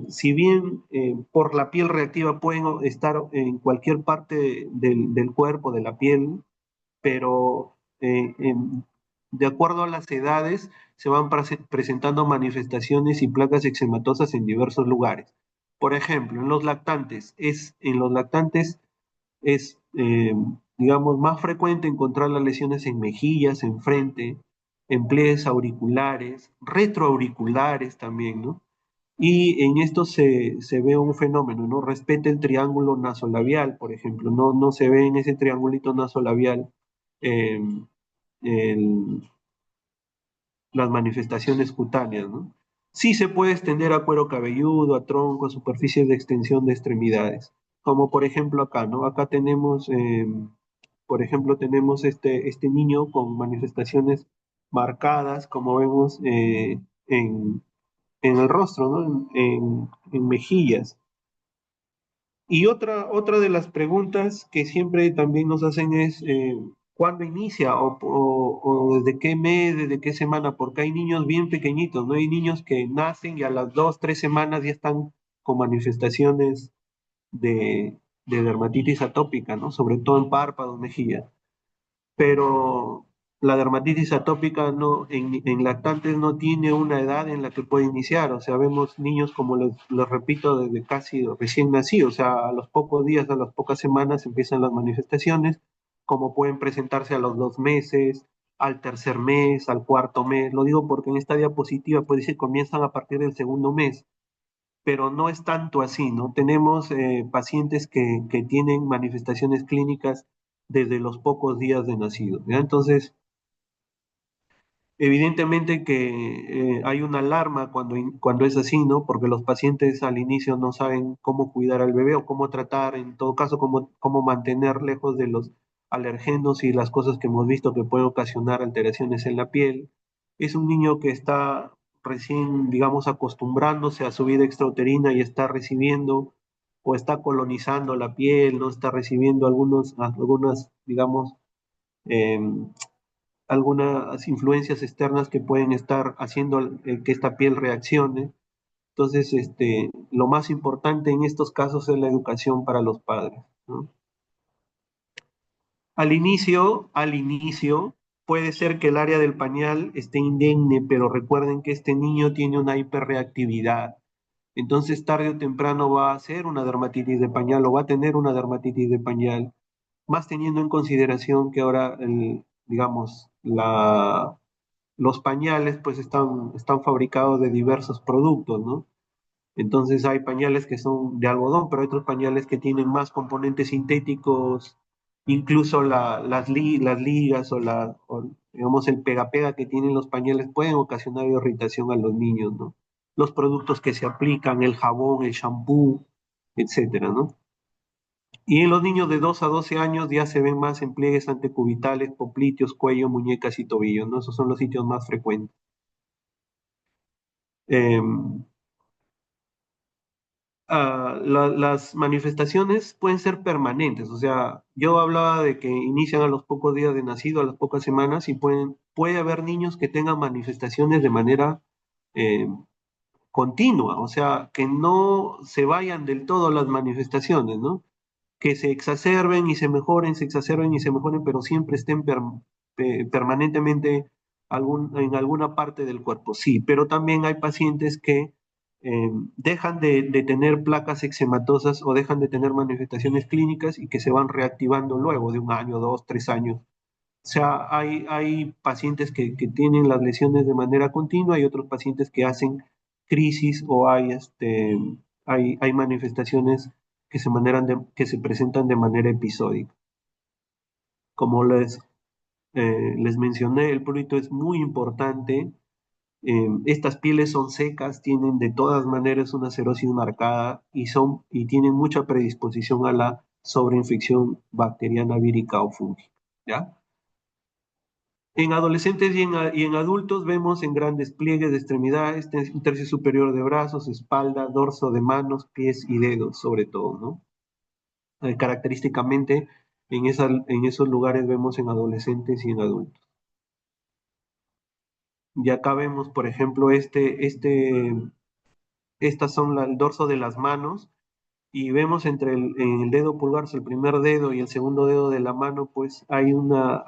si bien por la piel reactiva pueden estar en cualquier parte del cuerpo, de la piel, pero de acuerdo a las edades se van presentando manifestaciones y placas eczematosas en diversos lugares. Por ejemplo, en los lactantes es, digamos, más frecuente encontrar las lesiones en mejillas, en frente, en pliegues auriculares, retroauriculares también, ¿no? Y en esto se ve un fenómeno, ¿no? Respeta el triángulo nasolabial, por ejemplo, no se ve en ese triangulito nasolabial eh, el- las manifestaciones cutáneas, ¿no? Sí se puede extender a cuero cabelludo, a tronco, a superficies de extensión de extremidades, como por ejemplo acá, ¿no? Acá tenemos, por ejemplo, tenemos este niño con manifestaciones marcadas, como vemos en el rostro, ¿no? En mejillas. Y otra de las preguntas que siempre también nos hacen es, ¿cuándo inicia o desde qué mes, desde qué semana? Porque hay niños bien pequeñitos, ¿no? Hay niños que nacen y a las 2, 3 semanas ya están con manifestaciones de dermatitis atópica, ¿no? Sobre todo en párpados, mejillas, pero la dermatitis atópica en lactantes no tiene una edad en la que puede iniciar. O sea, vemos niños, como les repito, desde casi recién nacidos, o sea, a los pocos días, a las pocas semanas empiezan las manifestaciones, como pueden presentarse a los 2 meses, al tercer mes, al cuarto mes. Lo digo porque en esta diapositiva pues dice comienzan a partir del segundo mes, pero no es tanto así, ¿no? Tenemos pacientes que tienen manifestaciones clínicas desde los pocos días de nacido, ¿ya? Entonces, evidentemente que hay una alarma cuando es así, ¿no? Porque los pacientes al inicio no saben cómo cuidar al bebé o cómo tratar, en todo caso, cómo mantener lejos de los alergenos y las cosas que hemos visto que pueden ocasionar alteraciones en la piel. Es un niño que está recién, digamos, acostumbrándose a su vida extrauterina y está recibiendo o está colonizando la piel, no está recibiendo algunas, digamos, em, algunas influencias externas que pueden estar haciendo que esta piel reaccione. Entonces, lo más importante en estos casos es la educación para los padres, ¿no? Al inicio, puede ser que el área del pañal esté indemne, pero recuerden que este niño tiene una hiperreactividad. Entonces, tarde o temprano va a hacer una dermatitis de pañal o va a tener una dermatitis de pañal, más teniendo en consideración que ahora, digamos, los pañales pues están fabricados de diversos productos, ¿no? Entonces hay pañales que son de algodón, pero hay otros pañales que tienen más componentes sintéticos, incluso las ligas digamos el pega-pega que tienen los pañales pueden ocasionar irritación a los niños, ¿no? Los productos que se aplican, el jabón, el shampoo, etcétera, ¿no? Y en los niños de 2 a 12 años ya se ven más en pliegues antecubitales, popliteos, cuello, muñecas y tobillos, ¿no? Esos son los sitios más frecuentes. Eh, las manifestaciones pueden ser permanentes, o sea, yo hablaba de que inician a los pocos días de nacido, a las pocas semanas, y puede haber niños que tengan manifestaciones de manera eh, continua, o sea, que no se vayan del todo las manifestaciones, ¿no? Que se exacerben y se mejoren, se exacerben y se mejoren, pero siempre estén permanentemente en alguna parte del cuerpo. Sí, pero también hay pacientes que dejan de tener placas eczematosas o dejan de tener manifestaciones clínicas y que se van reactivando luego de 1 año, 2, 3 años. O sea, hay pacientes que tienen las lesiones de manera continua y otros pacientes que hacen crisis o hay manifestaciones que se presentan de manera episódica. Como les mencioné, el prurito es muy importante. Estas pieles son secas, tienen de todas maneras una cerosis marcada y tienen mucha predisposición a la sobreinfección bacteriana, vírica o fúngica, ¿ya? En adolescentes y en adultos vemos en grandes pliegues de extremidades, un tercio superior de brazos, espalda, dorso de manos, pies y dedos, sobre todo, ¿no? Característicamente, en esos lugares vemos en adolescentes y en adultos. Y acá vemos, por ejemplo, estas son el dorso de las manos y vemos en el dedo pulgar, el primer dedo y el segundo dedo de la mano, pues una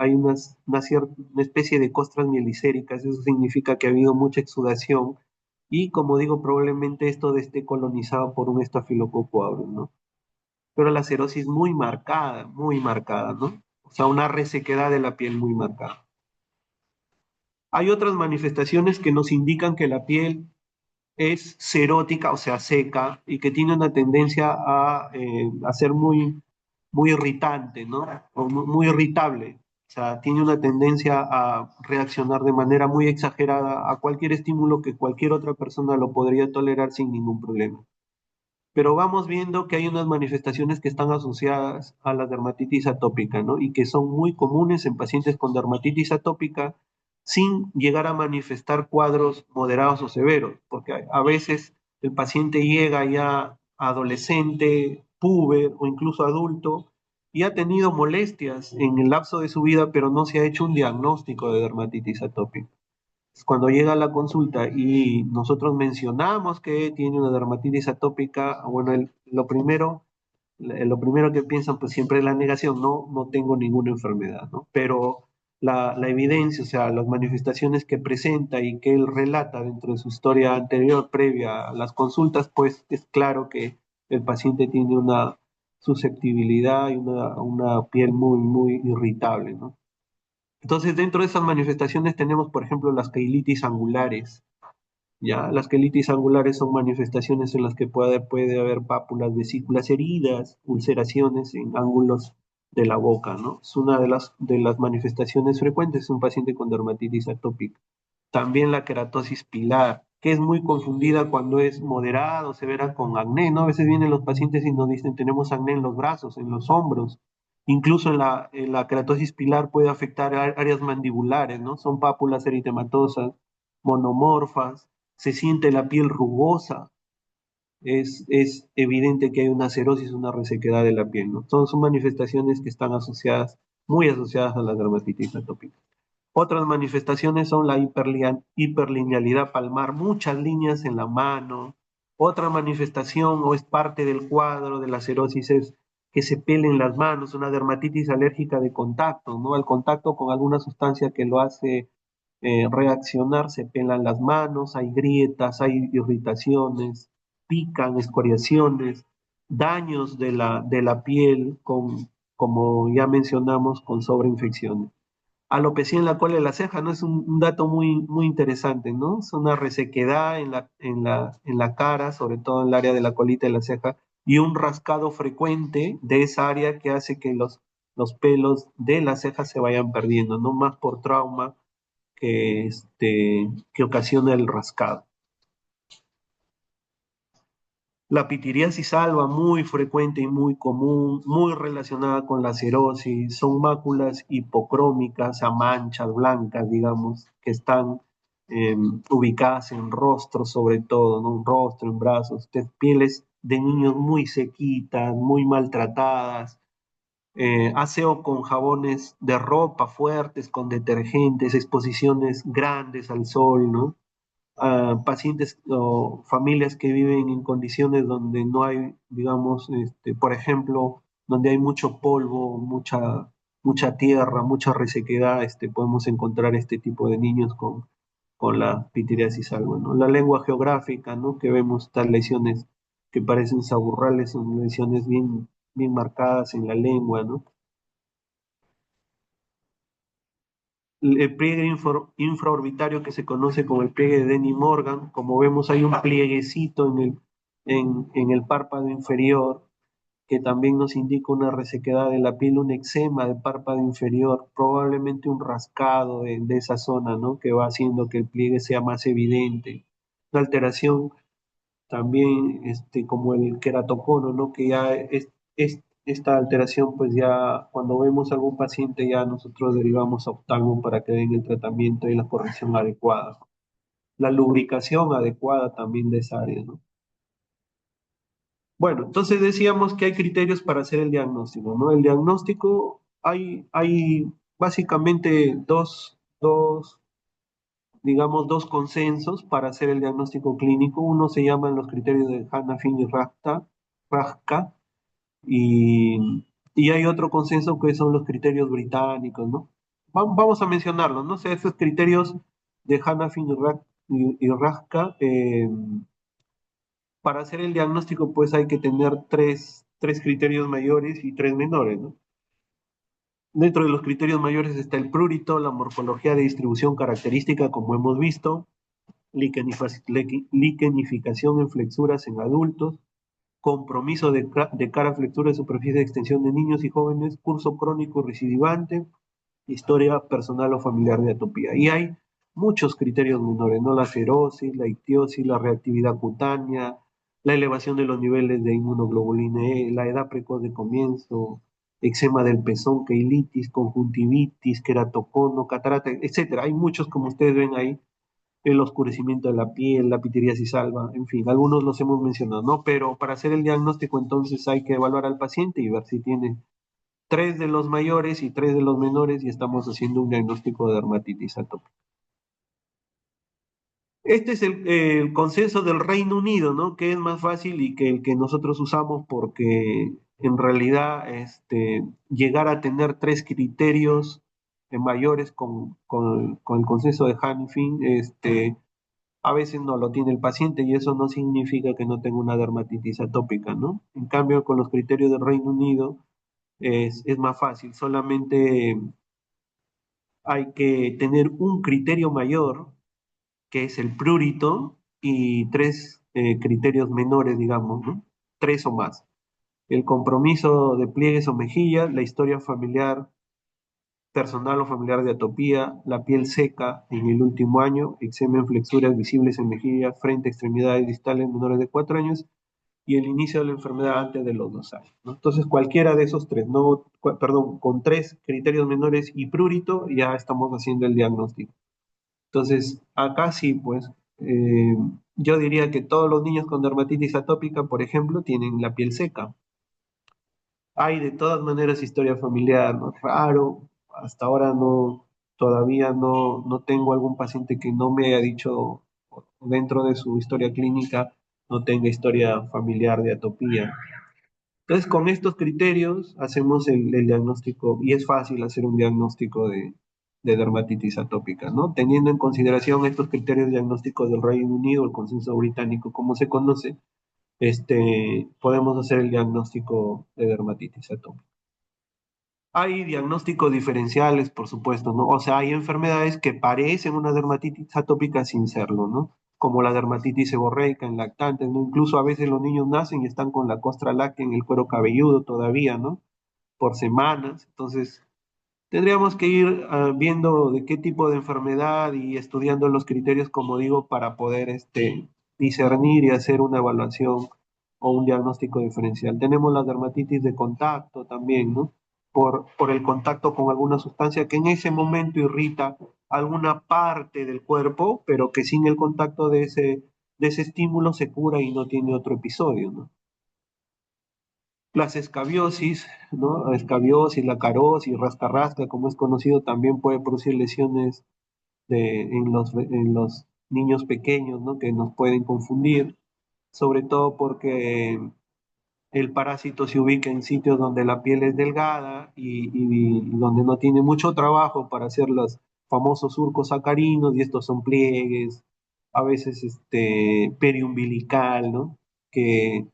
especie de costras mielicéricas. Eso significa que ha habido mucha exudación y, como digo, probablemente esto esté colonizado por un estafilococo aureus, ¿no? Pero la cerosis muy marcada, ¿no? O sea, una resequedad de la piel muy marcada. Hay otras manifestaciones que nos indican que la piel es cerótica, o sea, seca, y que tiene una tendencia a ser muy irritante, ¿no? O muy irritable. O sea, tiene una tendencia a reaccionar de manera muy exagerada a cualquier estímulo que cualquier otra persona lo podría tolerar sin ningún problema. Pero vamos viendo que hay unas manifestaciones que están asociadas a la dermatitis atópica, ¿no? Y que son muy comunes en pacientes con dermatitis atópica sin llegar a manifestar cuadros moderados o severos, porque a veces el paciente llega ya adolescente, puber o incluso adulto y ha tenido molestias en el lapso de su vida, pero no se ha hecho un diagnóstico de dermatitis atópica. Cuando llega a la consulta y nosotros mencionamos que tiene una dermatitis atópica, bueno, lo primero que piensan pues siempre es la negación, no tengo ninguna enfermedad, ¿no? Pero la evidencia, o sea, las manifestaciones que presenta y que él relata dentro de su historia anterior, previa a las consultas, pues es claro que el paciente tiene una susceptibilidad y una piel muy irritable, ¿no? Entonces, dentro de esas manifestaciones tenemos, por ejemplo, las queilitis angulares. Ya, las queilitis angulares son manifestaciones en las que puede haber pápulas, vesículas heridas, ulceraciones en ángulos de la boca, ¿no? Es una de las manifestaciones frecuentes en un paciente con dermatitis atópica. También la queratosis pilar, que es muy confundida cuando es moderada o severa con acné, ¿no? A veces vienen los pacientes y nos dicen, tenemos acné en los brazos, en los hombros. Incluso en la queratosis pilar puede afectar áreas mandibulares, ¿no? Son pápulas eritematosas, monomorfas, se siente la piel rugosa, es evidente que hay una cerosis, una resequedad de la piel, ¿no? Son manifestaciones que están muy asociadas a la dermatitis atópica. Otras manifestaciones son la hiperlinealidad palmar, muchas líneas en la mano, Otra manifestación o es parte del cuadro de la cerosis es que se pelen las manos, una dermatitis alérgica de contacto, ¿no? El contacto con alguna sustancia que lo hace reaccionar, se pelan las manos, hay grietas, hay irritaciones, pican, escoriaciones, daños de la piel, como ya mencionamos, con sobreinfecciones. Alopecia en la cola de la ceja, ¿no? Es un dato muy interesante, ¿no? Es una resequedad en la cara, sobre todo en el área de la colita de la ceja, y un rascado frecuente de esa área que hace que los pelos de la ceja se vayan perdiendo, no más por trauma que ocasiona el rascado. La pitiriasis alba, muy frecuente y muy común, muy relacionada con la cerosis, son máculas hipocrómicas a manchas blancas, digamos, que están ubicadas en rostros sobre todo, ¿no? En rostro, en brazos, pieles de niños muy sequitas, muy maltratadas, aseo con jabones de ropa fuertes, con detergentes, exposiciones grandes al sol, ¿no? A pacientes o familias que viven en condiciones donde no hay, digamos, por ejemplo, donde hay mucho polvo, mucha tierra, mucha resequedad, podemos encontrar este tipo de niños con la pitiriasis alba, ¿no? La lengua geográfica, ¿no? Que vemos estas lesiones que parecen saburrales, son lesiones bien marcadas en la lengua, ¿no? El pliegue infraorbitario que se conoce como el pliegue de Denny Morgan. Como vemos, hay un plieguecito en el párpado inferior que también nos indica una resequedad de la piel, un eczema del párpado inferior, probablemente un rascado de esa zona, ¿no? Que va haciendo que el pliegue sea más evidente. Una alteración también como el queratocono, ¿no? Que ya esta alteración, pues ya cuando vemos a algún paciente ya nosotros derivamos a oftalmo para que den el tratamiento y la corrección adecuada. La lubricación adecuada también de esa área, ¿no? Bueno, entonces decíamos que hay criterios para hacer el diagnóstico, ¿no? El diagnóstico hay básicamente digamos, dos consensos para hacer el diagnóstico clínico. Uno se llaman los criterios de Hanafin y Rajka, y hay otro consenso que son los criterios británicos, ¿no? Vamos a mencionarlos, ¿no? O sea, esos criterios de Hanafin y Rajka, para hacer el diagnóstico, pues hay que tener tres criterios mayores y tres menores, ¿no? Dentro de los criterios mayores está el prurito, la morfología de distribución característica, como hemos visto, liquenificación en flexuras en adultos, compromiso de cara, flexura de superficie de extensión de niños y jóvenes, curso crónico recidivante, historia personal o familiar de atopía. Y hay muchos criterios menores, ¿no? La ferosis, la ictiosis, la reactividad cutánea, la elevación de los niveles de inmunoglobulina E, la edad precoz de comienzo, eczema del pezón, keilitis, conjuntivitis, queratocono, catarata, etcétera. Hay muchos, como ustedes ven ahí, el oscurecimiento de la piel, la pitiriasis alba, en fin, algunos los hemos mencionado, ¿no? Pero para hacer el diagnóstico entonces hay que evaluar al paciente y ver si tiene tres de los mayores y tres de los menores y estamos haciendo un diagnóstico de dermatitis atópica. Este es el consenso del Reino Unido, ¿no? Que es más fácil y que el que nosotros usamos porque en realidad llegar a tener tres criterios mayores con el consenso de Hanifin, a veces no lo tiene el paciente y eso no significa que no tenga una dermatitis atópica, ¿no? En cambio, con los criterios del Reino Unido es más fácil, solamente hay que tener un criterio mayor, que es el prurito, y tres criterios menores, digamos, ¿no? Tres o más. El compromiso de pliegues o mejillas, la historia familiar, personal o familiar de atopía, la piel seca en el último año, eczema en flexuras visibles en mejillas, frente, extremidades distales menores de 4 años y el inicio de la enfermedad antes de los 2 años, ¿no? Entonces, cualquiera de esos tres, no, perdón, con tres criterios menores y prurito, ya estamos haciendo el diagnóstico. Entonces, acá sí, pues, eh, yo diría que todos los niños con dermatitis atópica, por ejemplo, tienen la piel seca. Hay de todas maneras historia familiar, ¿no? Raro, hasta ahora no, todavía no tengo algún paciente que no me haya dicho dentro de su historia clínica, no tenga historia familiar de atopía. Entonces, con estos criterios hacemos el diagnóstico y es fácil hacer un diagnóstico de dermatitis atópica, ¿no? Teniendo en consideración estos criterios diagnósticos del Reino Unido, el consenso británico, como se conoce, podemos hacer el diagnóstico de dermatitis atópica. Hay diagnósticos diferenciales, por supuesto, ¿no? O sea, hay enfermedades que parecen una dermatitis atópica sin serlo, ¿no? Como la dermatitis seborreica en lactantes, ¿no? Incluso a veces los niños nacen y están con la costra láctea en el cuero cabelludo todavía, ¿no? Por semanas. Entonces, tendríamos que ir viendo de qué tipo de enfermedad y estudiando los criterios, como digo, para poder discernir y hacer una evaluación o un diagnóstico diferencial. Tenemos la dermatitis de contacto también, ¿no? Por el contacto con alguna sustancia que en ese momento irrita alguna parte del cuerpo, pero que sin el contacto de ese estímulo se cura y no tiene otro episodio, ¿no? Las escabiosis, ¿no? Escabiosis, la carosis, rasca-rasca, como es conocido, también puede producir lesiones en los niños pequeños, ¿no? Que nos pueden confundir, sobre todo porque el parásito se ubica en sitios donde la piel es delgada y donde no tiene mucho trabajo para hacer los famosos surcos sacarinos, y estos son pliegues, a veces periumbilical, ¿no? Que,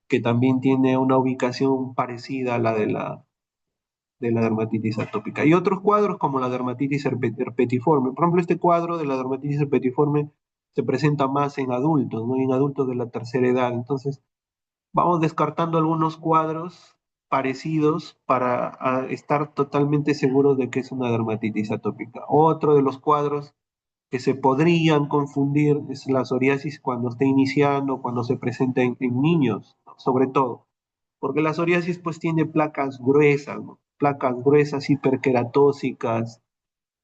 que también tiene una ubicación parecida a la de la dermatitis atópica. Y otros cuadros como la dermatitis herpetiforme. Por ejemplo, este cuadro de la dermatitis herpetiforme se presenta más en adultos, ¿no? En adultos de la tercera edad. Entonces, vamos descartando algunos cuadros parecidos para estar totalmente seguros de que es una dermatitis atópica. Otro de los cuadros que se podrían confundir es la psoriasis cuando está iniciando, cuando se presenta en niños, ¿no? Sobre todo, porque la psoriasis pues tiene placas gruesas, ¿no? Placas gruesas hiperqueratósicas,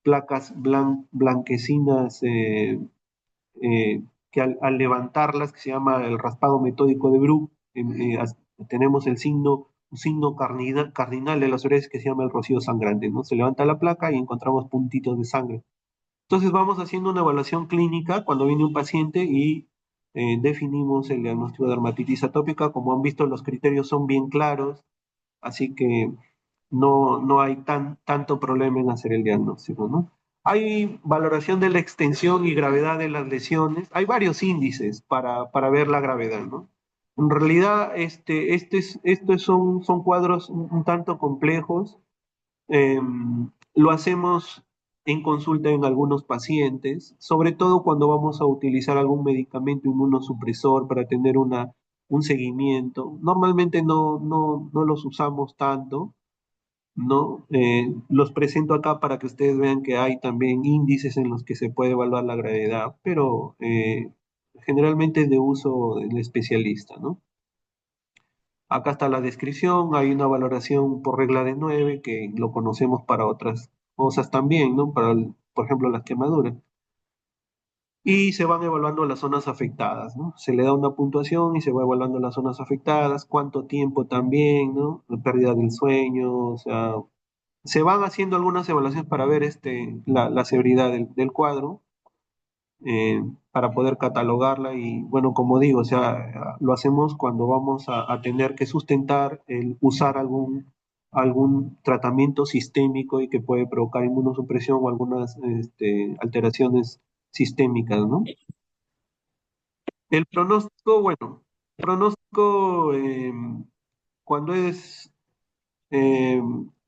placas blanquecinas que al levantarlas, que se llama el raspado metódico de Bruch, tenemos un signo cardinal de la psoriasis que se llama el rocío sangrante, ¿no? Se levanta la placa y encontramos puntitos de sangre. Entonces vamos haciendo una evaluación clínica cuando viene un paciente y definimos el diagnóstico de dermatitis atópica. Como han visto, los criterios son bien claros, así que no hay tanto problema en hacer el diagnóstico, ¿no? Hay valoración de la extensión y gravedad de las lesiones. Hay varios índices para ver la gravedad, ¿no? En realidad, estos son cuadros un tanto complejos. Eh, lo hacemos en consulta en algunos pacientes, sobre todo cuando vamos a utilizar algún medicamento inmunosupresor para tener un seguimiento. Normalmente no los usamos tanto, ¿no? Los presento acá para que ustedes vean que hay también índices en los que se puede evaluar la gravedad, pero generalmente es de uso del especialista, ¿no? Acá está la descripción, hay una valoración por regla de 9 que lo conocemos para otras cosas también, ¿no? Por ejemplo, las quemaduras. Y se van evaluando las zonas afectadas, ¿no? Se le da una puntuación y se va evaluando las zonas afectadas, cuánto tiempo también, ¿no? La pérdida del sueño, o sea, se van haciendo algunas evaluaciones para ver la severidad del cuadro, para poder catalogarla y, bueno, como digo, o sea, lo hacemos cuando vamos a tener que sustentar el usar algún tratamiento sistémico y que puede provocar inmunosupresión o algunas alteraciones sistémicas, ¿no? El pronóstico, bueno, pronóstico cuando es eh,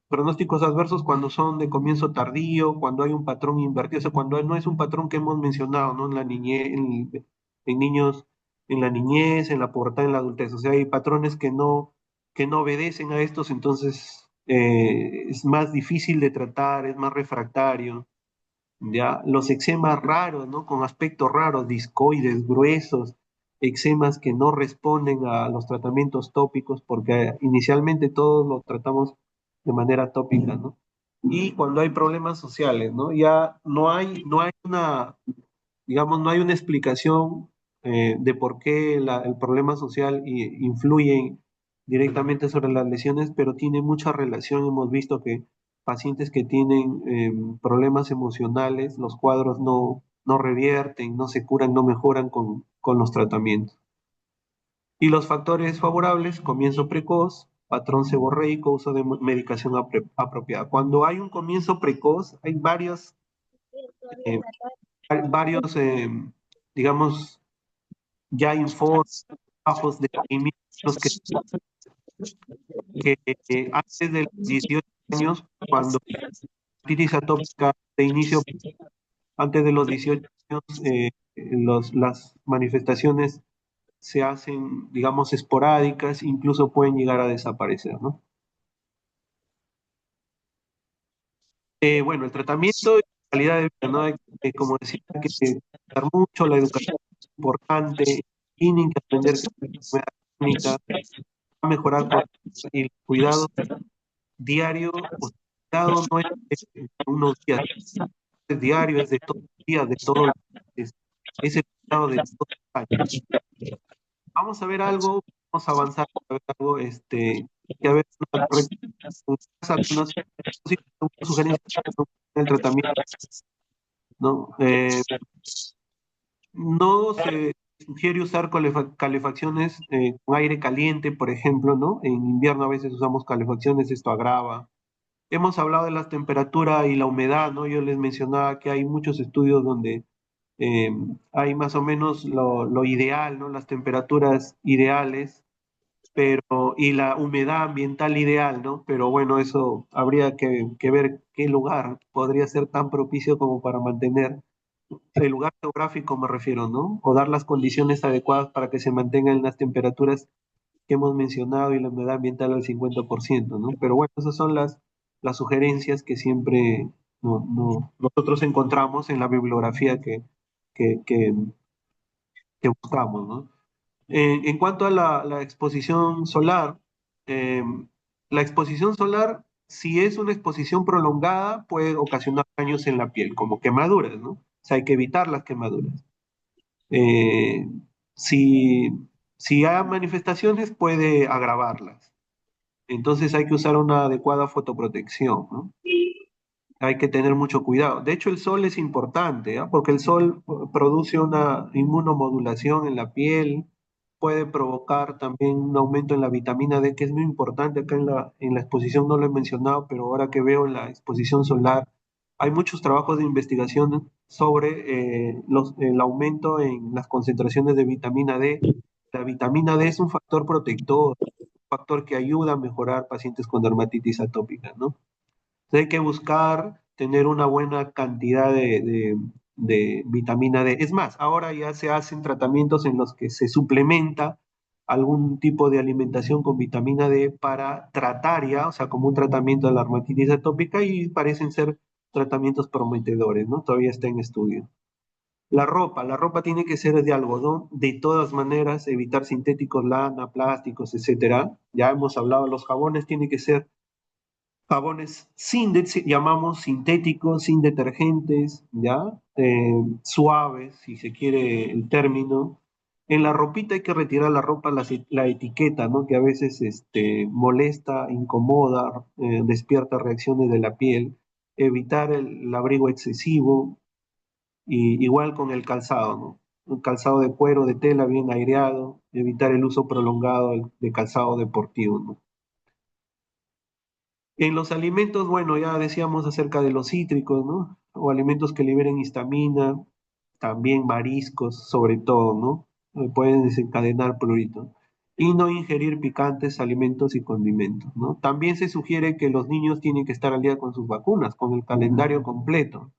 pronósticos adversos cuando son de comienzo tardío, cuando hay un patrón invertido, o sea, cuando no es un patrón que hemos mencionado, ¿no? En la niñez, en niños, en la niñez, en la pubertad, en la adultez, o sea, hay patrones que no obedecen a estos, entonces es más difícil de tratar, es más refractario. Ya, los eczemas raros, ¿no? Con aspectos raros, discoides, gruesos, eczemas que no responden a los tratamientos tópicos, porque inicialmente todos los tratamos de manera tópica, ¿no? Y cuando hay problemas sociales, ¿no? Ya no hay una, digamos, no hay una explicación de por qué el problema social influye directamente sobre las lesiones, pero tiene mucha relación. Hemos visto que pacientes que tienen problemas emocionales, los cuadros no revierten, no se curan, no mejoran con los tratamientos. Y los factores favorables, comienzo precoz, patrón seborreico, uso de medicación apropiada. Cuando hay un comienzo precoz, hay eh, varios digamos, ya informes, trabajos de seguimientos que antes de los 18 años, cuando la hepatitis atópica de inicio, antes de los 18 años, las manifestaciones se hacen, digamos, esporádicas, incluso pueden llegar a desaparecer, ¿no? Bueno, el tratamiento y la calidad de vida, ¿no? Como decía, hay que cuidar mucho, la educación es importante, tienen que aprender que la enfermedad crónica va a mejorar y el cuidado diario, o sea, cuidado no es de unos días, es diario, es de todos los días, de todos los meses, es el cuidado de todos los años. Vamos a ver algo, vamos a avanzar a ver algo, que a ver una algunas sugerencias del tratamiento, ¿no? No se sugiere usar calefacciones con aire caliente, por ejemplo, ¿no? En invierno a veces usamos calefacciones, esto agrava. Hemos hablado de la temperatura y la humedad, ¿no? Yo les mencionaba que hay muchos estudios donde eh, hay más o menos lo ideal, ¿no? Las temperaturas ideales, pero, y la humedad ambiental ideal, ¿no? Pero bueno, eso habría que ver qué lugar podría ser tan propicio como para mantener el lugar geográfico, me refiero, ¿no? O dar las condiciones adecuadas para que se mantengan las temperaturas que hemos mencionado y la humedad ambiental al 50%, ¿no? Pero bueno, esas son las sugerencias que siempre nosotros encontramos en la bibliografía que, que, que buscamos, ¿no? En cuanto a la exposición solar, eh, la exposición solar, si es una exposición prolongada, puede ocasionar daños en la piel, como quemaduras, ¿no? O sea, hay que evitar las quemaduras. Eh, si, si hay manifestaciones, puede agravarlas. Entonces hay que usar una adecuada fotoprotección, ¿no? Hay que tener mucho cuidado. De hecho, el sol es importante, ¿ah? Porque el sol produce una inmunomodulación en la piel, puede provocar también un aumento en la vitamina D, que es muy importante. Acá en la exposición no lo he mencionado, pero ahora que veo la exposición solar, hay muchos trabajos de investigación sobre el aumento en las concentraciones de vitamina D. La vitamina D es un factor protector, un factor que ayuda a mejorar pacientes con dermatitis atópica, ¿no? Hay que buscar tener una buena cantidad de vitamina D. Es más, ahora ya se hacen tratamientos en los que se suplementa algún tipo de alimentación con vitamina D para tratar ya, o sea, como un tratamiento de la dermatitis atópica y parecen ser tratamientos prometedores, ¿no? Todavía está en estudio. La ropa tiene que ser de algodón, de todas maneras, evitar sintéticos, lana, plásticos, etcétera. Ya hemos hablado, los jabones tienen que ser jabones llamamos sintéticos, sin detergentes, ¿ya? Suaves, si se quiere el término. En la ropita hay que retirar la ropa, la etiqueta, ¿no? Que a veces molesta, incomoda, despierta reacciones de la piel. Evitar el abrigo excesivo, y igual con el calzado, ¿no? Un calzado de cuero, de tela bien aireado, evitar el uso prolongado de calzado deportivo, ¿no? En los alimentos, bueno, ya decíamos acerca de los cítricos, ¿no? O alimentos que liberen histamina, también mariscos, sobre todo, ¿no? Pueden desencadenar prurito. Y no ingerir picantes, alimentos y condimentos, ¿no? También se sugiere que los niños tienen que estar al día con sus vacunas, con el calendario completo.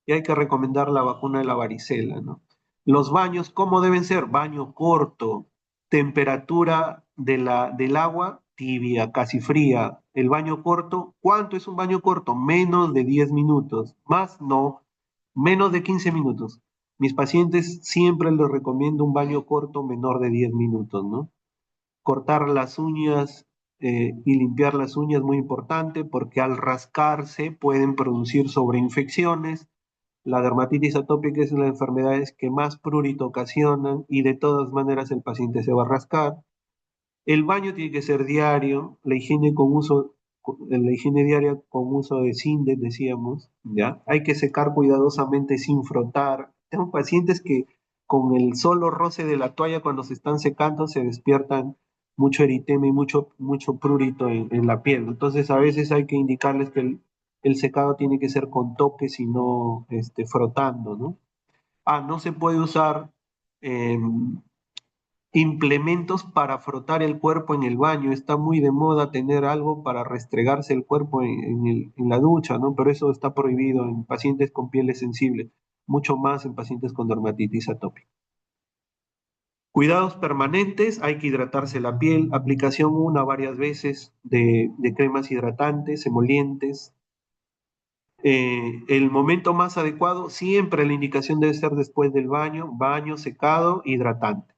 Y hay que recomendar la vacuna de la varicela, ¿no? Los baños, ¿cómo deben ser? Baño corto, temperatura del agua tibia, casi fría. El baño corto, ¿cuánto es un baño corto? Menos de 10 minutos, más no, menos de 15 minutos. Mis pacientes siempre les recomiendo un baño corto menor de 10 minutos, ¿no? Cortar las uñas y limpiar las uñas muy importante porque al rascarse pueden producir sobreinfecciones. La dermatitis atópica es una de las enfermedades que más prurito ocasionan y de todas maneras el paciente se va a rascar. El baño tiene que ser diario, la higiene diaria con uso de Sindet, decíamos, ¿ya? Hay que secar cuidadosamente sin frotar. Tengo pacientes que con el solo roce de la toalla cuando se están secando se despiertan mucho eritema y mucho prurito en la piel. Entonces a veces hay que indicarles que el secado tiene que ser con toques y no frotando, ¿no? No se puede usar eh, implementos para frotar el cuerpo en el baño. Está muy de moda tener algo para restregarse el cuerpo en la ducha, ¿no? Pero eso está prohibido en pacientes con pieles sensibles, mucho más en pacientes con dermatitis atópica. Cuidados permanentes, hay que hidratarse la piel, aplicación varias veces de cremas hidratantes, emolientes. El momento más adecuado, siempre la indicación debe ser después del baño, secado, hidratante.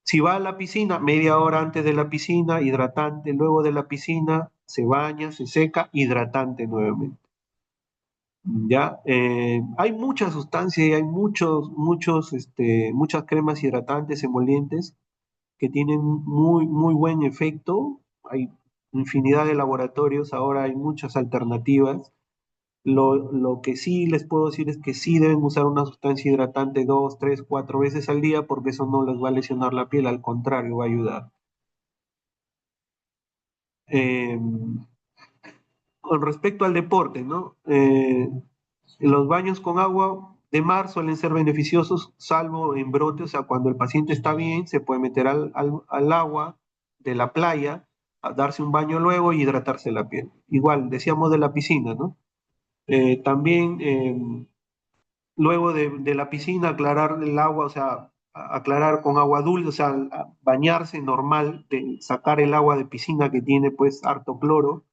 Si va a la piscina, media hora antes de la piscina, hidratante, luego de la piscina, se baña, se seca, hidratante nuevamente. ¿Ya? Hay muchas sustancias y hay muchas cremas hidratantes, emolientes, que tienen muy buen efecto. Hay infinidad de laboratorios, ahora hay muchas alternativas. Lo que sí les puedo decir es que sí deben usar una sustancia hidratante 2, 3, 4 veces al día porque eso no les va a lesionar la piel, al contrario, va a ayudar. Eh, con respecto al deporte, ¿no? Los baños con agua de mar suelen ser beneficiosos, salvo en brote, o sea, cuando el paciente está bien, se puede meter al agua de la playa, a darse un baño luego y hidratarse la piel. Igual, decíamos de la piscina, ¿no? También, luego de la piscina, aclarar el agua, o sea, aclarar con agua dulce, o sea, bañarse normal, sacar el agua de piscina que tiene pues harto cloro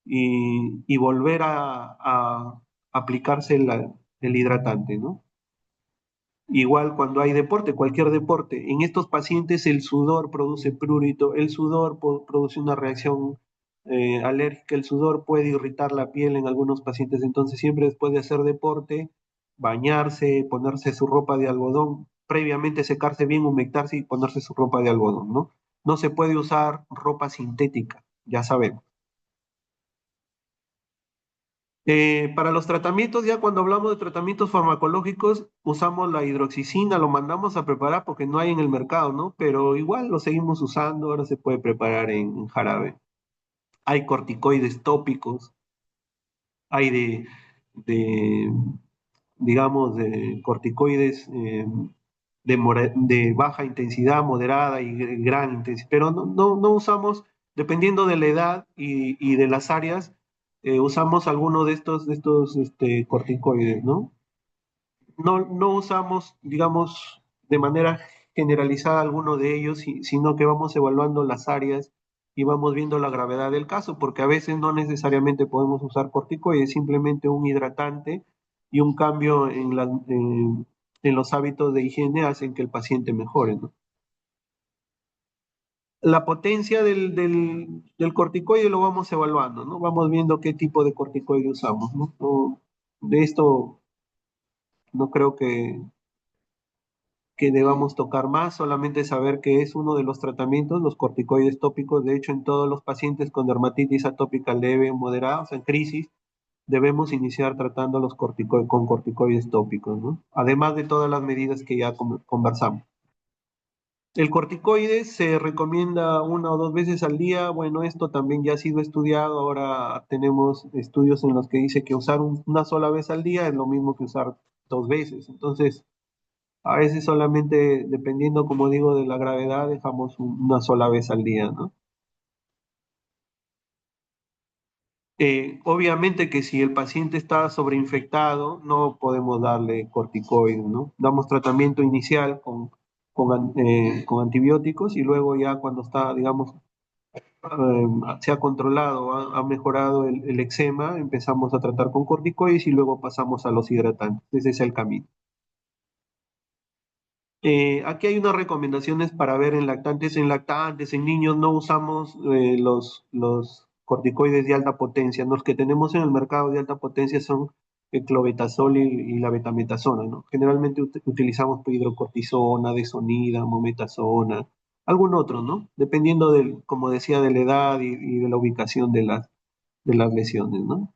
y volver a aplicarse el hidratante, ¿no? Igual cuando hay deporte, cualquier deporte, en estos pacientes el sudor produce prurito, el sudor produce una reacción alérgica, el sudor puede irritar la piel en algunos pacientes, entonces siempre después de hacer deporte, bañarse, ponerse su ropa de algodón, previamente secarse bien, humectarse y ponerse su ropa de algodón, ¿no? No se puede usar ropa sintética, ya sabemos. Para los tratamientos, ya cuando hablamos de tratamientos farmacológicos, usamos la hidroxicina, lo mandamos a preparar porque no hay en el mercado, ¿no? Pero igual lo seguimos usando, ahora se puede preparar en jarabe. Hay corticoides tópicos, hay de, digamos, de corticoides de baja intensidad, moderada y gran intensidad, pero no usamos, dependiendo de la edad y de las áreas, usamos alguno de estos corticoides, ¿no? No usamos, digamos, de manera generalizada alguno de ellos, sino que vamos evaluando las áreas y vamos viendo la gravedad del caso, porque a veces no necesariamente podemos usar corticoides, simplemente un hidratante y un cambio en los hábitos de higiene hacen que el paciente mejore, ¿no? La potencia del corticoide lo vamos evaluando, ¿no? Vamos viendo qué tipo de corticoide usamos, ¿no? De esto no creo que debamos tocar más, solamente saber que es uno de los tratamientos, los corticoides tópicos. De hecho, en todos los pacientes con dermatitis atópica leve o moderada, o sea, en crisis, debemos iniciar tratando con corticoides tópicos, ¿no? Además de todas las medidas que ya conversamos. El corticoide se recomienda 1 o 2 veces al día. Bueno, esto también ya ha sido estudiado. Ahora tenemos estudios en los que dice que usar una sola vez al día es lo mismo que usar 2 veces. Entonces, a veces solamente, dependiendo, como digo, de la gravedad, dejamos una sola vez al día, ¿no? Obviamente que si el paciente está sobreinfectado, no podemos darle corticoides, ¿no? Damos tratamiento inicial con antibióticos y luego ya cuando está, digamos, se ha controlado, ha mejorado el eczema, empezamos a tratar con corticoides y luego pasamos a los hidratantes. Ese es el camino. Aquí hay unas recomendaciones para ver en lactantes. En lactantes, en niños, no usamos los corticoides de alta potencia. Los que tenemos en el mercado de alta potencia son el clobetasol y la betametasona, ¿no? Generalmente utilizamos hidrocortisona, desonida, mometasona, algún otro, ¿no? Dependiendo como decía, de la edad y de la ubicación de las lesiones, ¿no?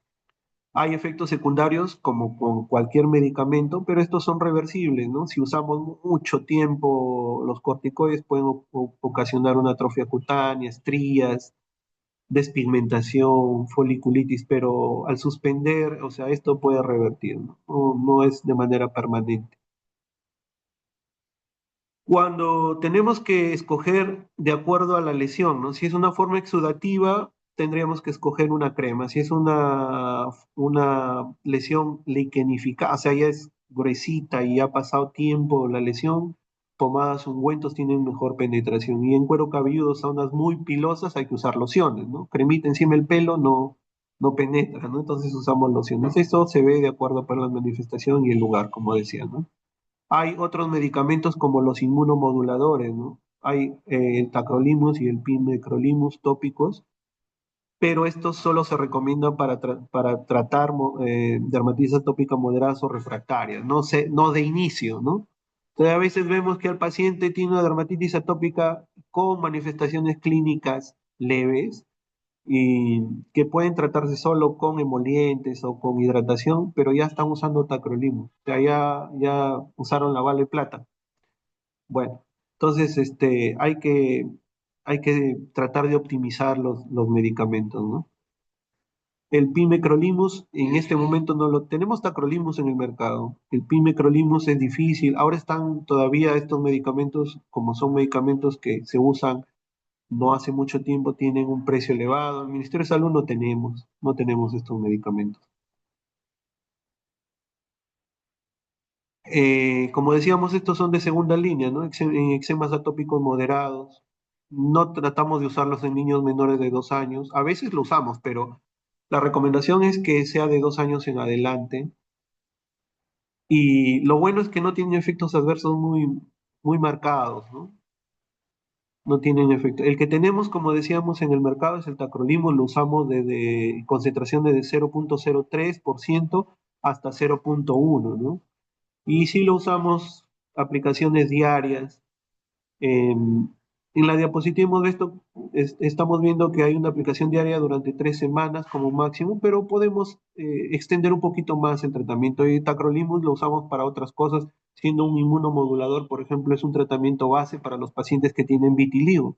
Hay efectos secundarios como con cualquier medicamento, pero estos son reversibles, ¿no? Si usamos mucho tiempo los corticoides pueden ocasionar una atrofia cutánea, estrías, despigmentación, foliculitis, pero al suspender, o sea, esto puede revertir, ¿no? No es de manera permanente. Cuando tenemos que escoger de acuerdo a la lesión, ¿no? Si es una forma exudativa, tendríamos que escoger una crema. Si es una lesión liquenificada, o sea, ya es gruesita y ha pasado tiempo la lesión, pomadas ungüentos tienen mejor penetración. Y en cuero cabelludo, zonas muy pilosas, hay que usar lociones, ¿no? Cremita encima del pelo no penetra, ¿no? Entonces usamos lociones. Esto se ve de acuerdo para la manifestación y el lugar, como decía, ¿no? Hay otros medicamentos como los inmunomoduladores, ¿no? Hay el tacrolimus y el pimecrolimus tópicos, pero estos solo se recomiendan para tratar dermatitis atópica moderadas o refractarias, no de inicio, ¿no? Entonces, a veces vemos que el paciente tiene una dermatitis atópica con manifestaciones clínicas leves, y que pueden tratarse solo con emolientes o con hidratación, pero ya están usando tacrolimus, o sea, ya usaron la bala de plata. Bueno, entonces hay que tratar de optimizar los medicamentos, ¿no? El pimecrolimus en este momento no lo tenemos, tacrolimus en el mercado. El pimecrolimus es difícil. Ahora están todavía estos medicamentos, como son medicamentos que se usan no hace mucho tiempo, tienen un precio elevado. El Ministerio de Salud no tenemos estos medicamentos. Como decíamos, estos son de segunda línea, ¿no? En eczemas atópicos moderados. No tratamos de usarlos en niños menores de 2 años. A veces lo usamos, pero la recomendación es que sea de 2 años en adelante. Y lo bueno es que no tienen efectos adversos muy marcados, ¿no? No tienen efecto. El que tenemos, como decíamos, en el mercado es el tacrolimus, lo usamos desde concentraciones de 0,03% hasta 0,1, ¿no? Y sí lo usamos aplicaciones diarias. En la diapositiva hemos visto, estamos viendo que hay una aplicación diaria durante 3 semanas como máximo, pero podemos extender un poquito más el tratamiento. Y tacrolimus lo usamos para otras cosas, siendo un inmunomodulador, por ejemplo, es un tratamiento base para los pacientes que tienen vitiligo.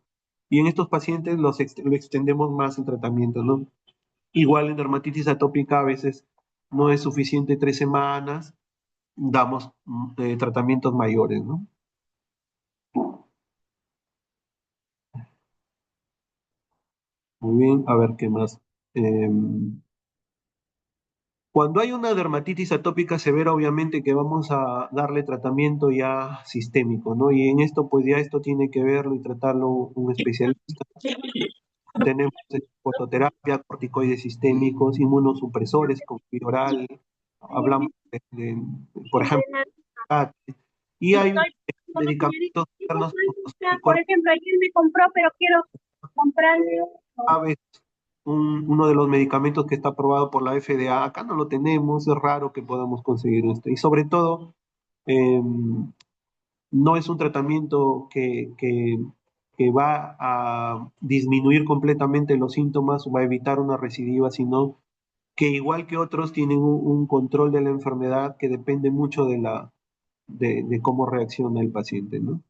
Y en estos pacientes lo extendemos más el tratamiento, ¿no? Igual en dermatitis atópica a veces no es suficiente 3 semanas, damos tratamientos mayores, ¿no? Muy bien, a ver qué más. Cuando hay una dermatitis atópica severa, obviamente que vamos a darle tratamiento ya sistémico, ¿no? Y en esto, pues ya esto tiene que verlo y tratarlo un especialista. Tenemos fototerapia, corticoides sistémicos, inmunosupresores con oral, hablamos por ejemplo, y hay Estoy como medicamentos señorita, internos como los por anticuerpos ejemplo, ayer me compró, pero quiero comprar. graves, uno de los medicamentos que está aprobado por la FDA. Acá no lo tenemos, es raro que podamos conseguir esto. Y sobre todo, eh, no es un tratamiento que va a disminuir completamente los síntomas o va a evitar una recidiva, sino que igual que otros tienen un control de la enfermedad que depende mucho de cómo reacciona el paciente, ¿no?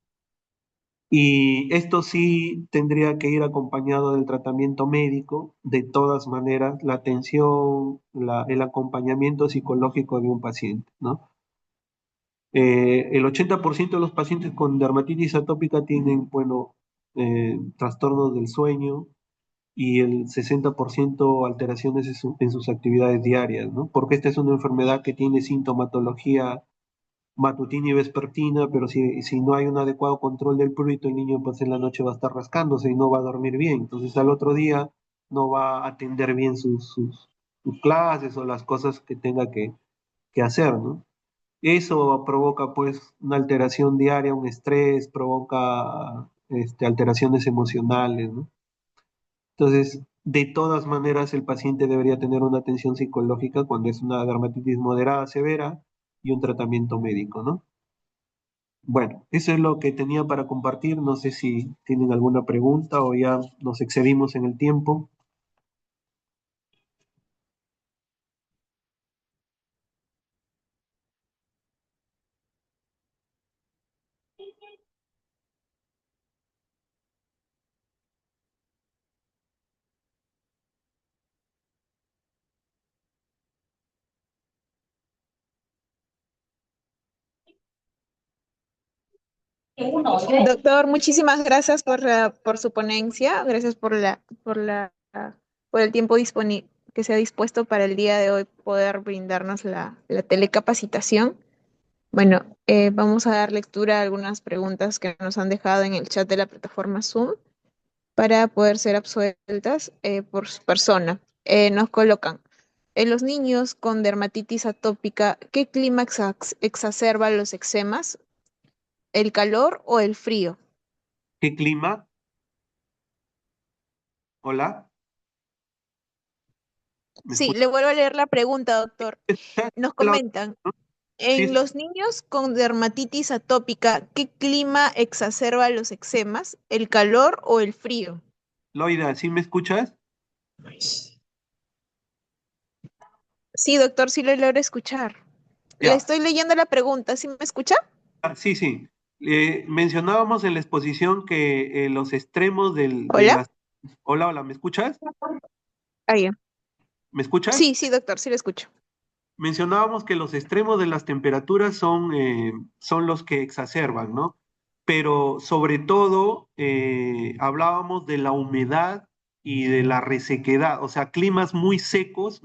Y esto sí tendría que ir acompañado del tratamiento médico, de todas maneras, la atención, el acompañamiento psicológico de un paciente, ¿no? El 80% de los pacientes con dermatitis atópica tienen, bueno, trastornos del sueño y el 60% alteraciones en sus actividades diarias, ¿no? Porque esta es una enfermedad que tiene sintomatología matutina y vespertina, pero si no hay un adecuado control del prurito, el niño pues en la noche va a estar rascándose y no va a dormir bien. Entonces al otro día no va a atender bien sus clases o las cosas que tenga que hacer, ¿no? Eso provoca pues una alteración diaria, un estrés, provoca alteraciones emocionales, ¿no? Entonces, de todas maneras, el paciente debería tener una atención psicológica cuando es una dermatitis moderada, severa y un tratamiento médico, ¿no? Bueno, eso es lo que tenía para compartir. No sé si tienen alguna pregunta o ya nos excedimos en el tiempo. Doctor, muchísimas gracias por su ponencia, gracias por el tiempo que se ha dispuesto para el día de hoy poder brindarnos la telecapacitación. Bueno, vamos a dar lectura a algunas preguntas que nos han dejado en el chat de la plataforma Zoom para poder ser absueltas por su persona. Nos colocan, en los niños con dermatitis atópica, ¿qué clima exacerba los eczemas? ¿El calor o el frío? ¿Qué clima? Hola, ¿me Sí, escuchas? le vuelvo a leer la pregunta, doctor. Nos Claro, comentan, ¿no? Sí, en los niños con dermatitis atópica, ¿qué clima exacerba los eczemas? ¿El calor o el frío? Loida, ¿sí me escuchas? Sí, doctor, sí lo logro escuchar. Le Ya, estoy leyendo la pregunta, ¿sí me escucha? sí, sí. Mencionábamos en la exposición que los extremos de Hola. las... Hola, hola, ¿me escuchas? Ah, ya. ¿Me escuchas? Sí, sí, doctor, sí lo escucho. Mencionábamos que los extremos de las temperaturas son los que exacerban, ¿no? Pero sobre todo hablábamos de la humedad y de la resequedad, o sea, climas muy secos,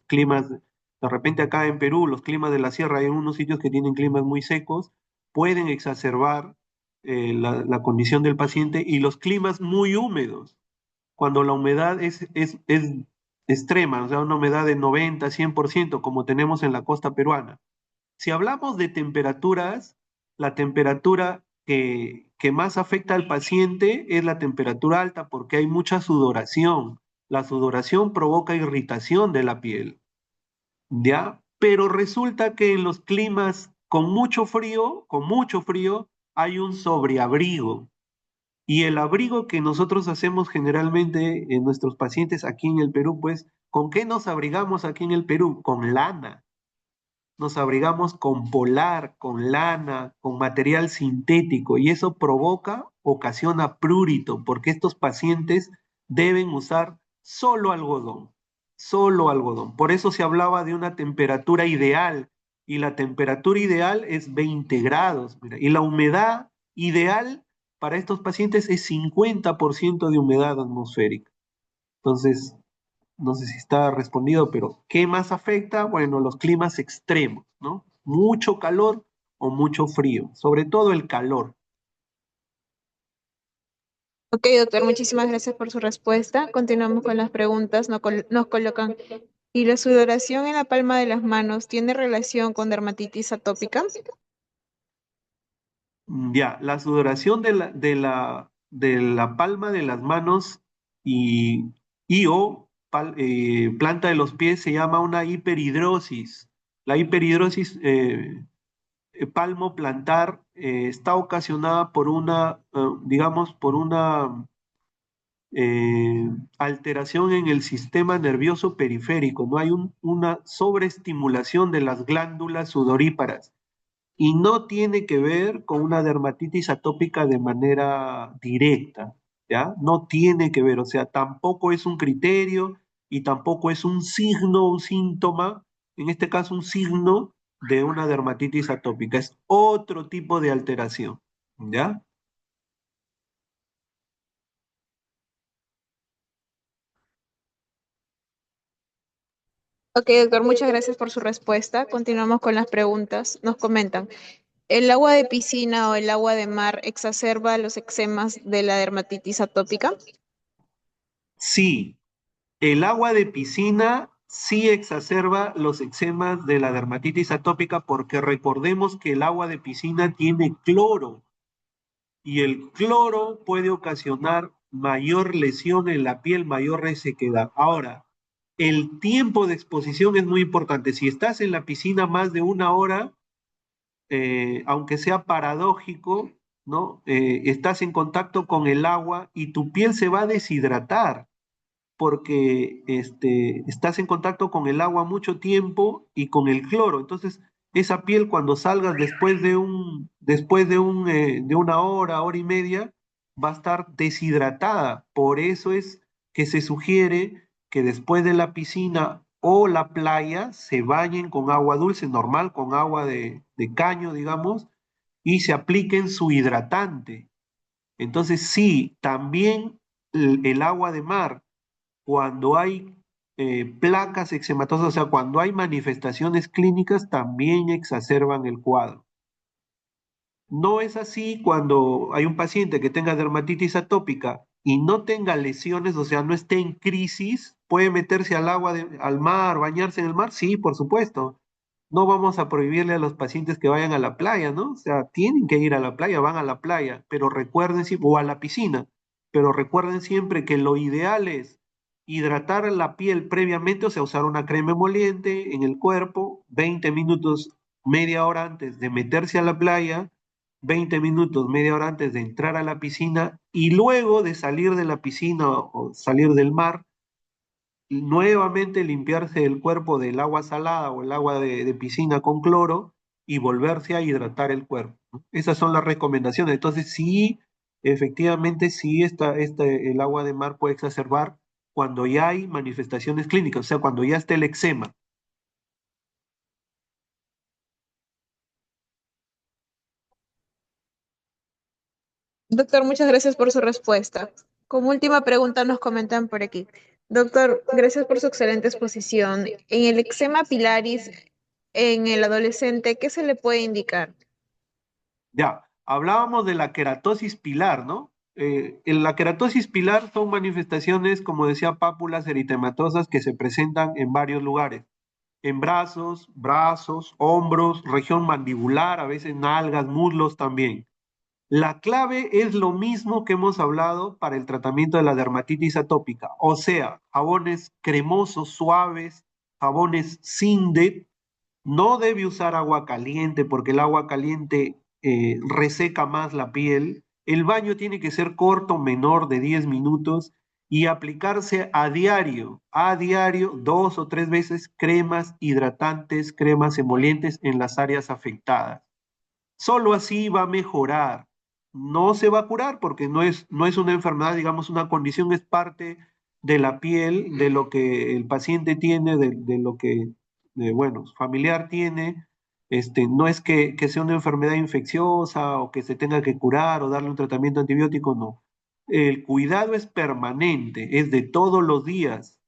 climas, de repente acá en Perú, los climas de la sierra, hay unos sitios que tienen climas muy secos, pueden exacerbar la condición del paciente y los climas muy húmedos cuando la humedad es extrema, o sea, una humedad de 90, 100%, como tenemos en la costa peruana. Si hablamos de temperaturas, la temperatura que más afecta al paciente es la temperatura alta porque hay mucha sudoración. La sudoración provoca irritación de la piel, ¿ya? Pero resulta que en los climas con mucho frío, hay un sobreabrigo. Y el abrigo que nosotros hacemos generalmente en nuestros pacientes aquí en el Perú, pues, ¿con qué nos abrigamos aquí en el Perú? Con lana. Nos abrigamos con polar, con lana, con material sintético y eso ocasiona prurito, porque estos pacientes deben usar solo algodón, solo algodón. Por eso se hablaba de una temperatura ideal y la temperatura ideal es 20 grados, mira, y la humedad ideal para estos pacientes es 50% de humedad atmosférica. Entonces, no sé si está respondido, pero ¿qué más afecta? Bueno, los climas extremos, ¿no? Mucho calor o mucho frío, sobre todo el calor. Ok, doctor, muchísimas gracias por su respuesta. Continuamos con las preguntas. Nos colocan, ¿y la sudoración en la palma de las manos tiene relación con dermatitis atópica? Ya, la sudoración de la palma de las manos y planta de los pies se llama una hiperhidrosis. La hiperhidrosis palmo-plantar está ocasionada por digamos, por una eh, alteración en el sistema nervioso periférico, no hay una sobreestimulación de las glándulas sudoríparas y no tiene que ver con una dermatitis atópica de manera directa, ¿ya? No tiene que ver, o sea, tampoco es un criterio y tampoco es un signo, un síntoma, en este caso un signo de una dermatitis atópica, es otro tipo de alteración, ¿ya? Ok, doctor, muchas gracias por su respuesta. Continuamos con las preguntas. Nos comentan, ¿el agua de piscina o el agua de mar exacerba los eczemas de la dermatitis atópica? Sí, el agua de piscina sí exacerba los eczemas de la dermatitis atópica porque recordemos que el agua de piscina tiene cloro y el cloro puede ocasionar mayor lesión en la piel, mayor resequedad. Ahora, el tiempo de exposición es muy importante. Si estás en la piscina más de una hora, aunque sea paradójico, ¿no? Estás en contacto con el agua y tu piel se va a deshidratar porque estás en contacto con el agua mucho tiempo y con el cloro. Entonces, esa piel cuando salgas de una hora, hora y media, va a estar deshidratada. Por eso es que se sugiere que después de la piscina o la playa se bañen con agua dulce, normal, con agua de caño, digamos, y se apliquen su hidratante. Entonces, sí, también el agua de mar, cuando hay placas eczematosas, o sea, cuando hay manifestaciones clínicas, también exacerban el cuadro. No es así cuando hay un paciente que tenga dermatitis atópica y no tenga lesiones, o sea, no esté en crisis, puede meterse al agua, al mar, bañarse en el mar, sí, por supuesto. No vamos a prohibirle a los pacientes que vayan a la playa, ¿no? O sea, tienen que ir a la playa, van a la playa, pero recuerden, o a la piscina, pero recuerden siempre que lo ideal es hidratar la piel previamente, o sea, usar una crema emoliente en el cuerpo, 20 minutos, media hora antes de meterse a la playa, 20 minutos, media hora antes de entrar a la piscina y luego de salir de la piscina o salir del mar, nuevamente limpiarse el cuerpo del agua salada o el agua de piscina con cloro y volverse a hidratar el cuerpo, ¿no? Esas son las recomendaciones. Entonces, sí, efectivamente, sí, el agua de mar puede exacerbar cuando ya hay manifestaciones clínicas, o sea, cuando ya está el eczema. Doctor, muchas gracias por su respuesta. Como última pregunta nos comentan por aquí. Doctor, gracias por su excelente exposición. En el eczema pilaris en el adolescente, ¿qué se le puede indicar? Ya, hablábamos de la queratosis pilar, ¿no? En la queratosis pilar son manifestaciones, como decía, pápulas eritematosas que se presentan en varios lugares. En brazos, hombros, región mandibular, a veces nalgas, muslos también. La clave es lo mismo que hemos hablado para el tratamiento de la dermatitis atópica, o sea, jabones cremosos, suaves, jabones sin DET. No debe usar agua caliente porque el agua caliente reseca más la piel. El baño tiene que ser corto, menor de 10 minutos y aplicarse a diario, 2 o 3 veces, cremas hidratantes, cremas emolientes en las áreas afectadas. Solo así va a mejorar. No se va a curar porque no es una enfermedad, digamos, una condición, es parte de la piel, de lo que el paciente tiene, de lo que, bueno, su familiar tiene. No es que sea una enfermedad infecciosa o que se tenga que curar o darle un tratamiento antibiótico, no. El cuidado es permanente, es de todos los días.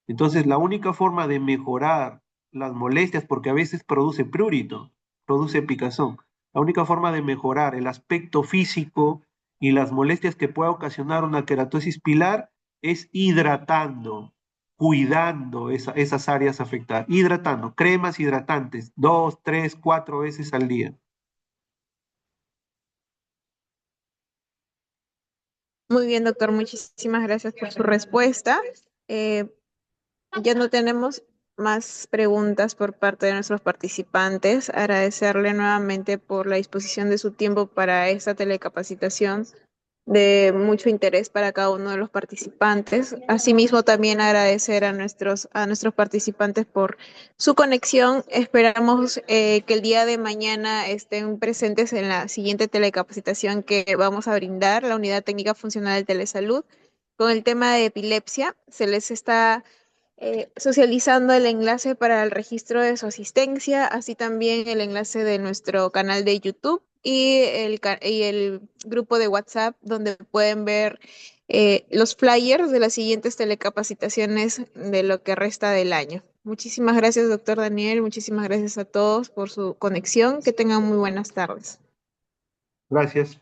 Entonces, la única forma de mejorar las molestias, porque a veces produce prurito, produce picazón, la única forma de mejorar el aspecto físico y las molestias que pueda ocasionar una queratosis pilar es hidratando, cuidando esas áreas afectadas, hidratando, cremas hidratantes, 2, 3, 4 veces al día. Muy bien, doctor, muchísimas gracias por su respuesta. Eh, Ya no tenemos más preguntas por parte de nuestros participantes. Agradecerle nuevamente por la disposición de su tiempo para esta telecapacitación de mucho interés para cada uno de los participantes. Asimismo, también agradecer a nuestros participantes por su conexión. Esperamos que el día de mañana estén presentes en la siguiente telecapacitación que vamos a brindar, la Unidad Técnica Funcional de Telesalud, con el tema de epilepsia. Se les está socializando el enlace para el registro de su asistencia, así también el enlace de nuestro canal de YouTube y el grupo de WhatsApp donde pueden ver los flyers de las siguientes telecapacitaciones de lo que resta del año. Muchísimas gracias, doctor Daniel. Muchísimas gracias a todos por su conexión. Que tengan muy buenas tardes. Gracias.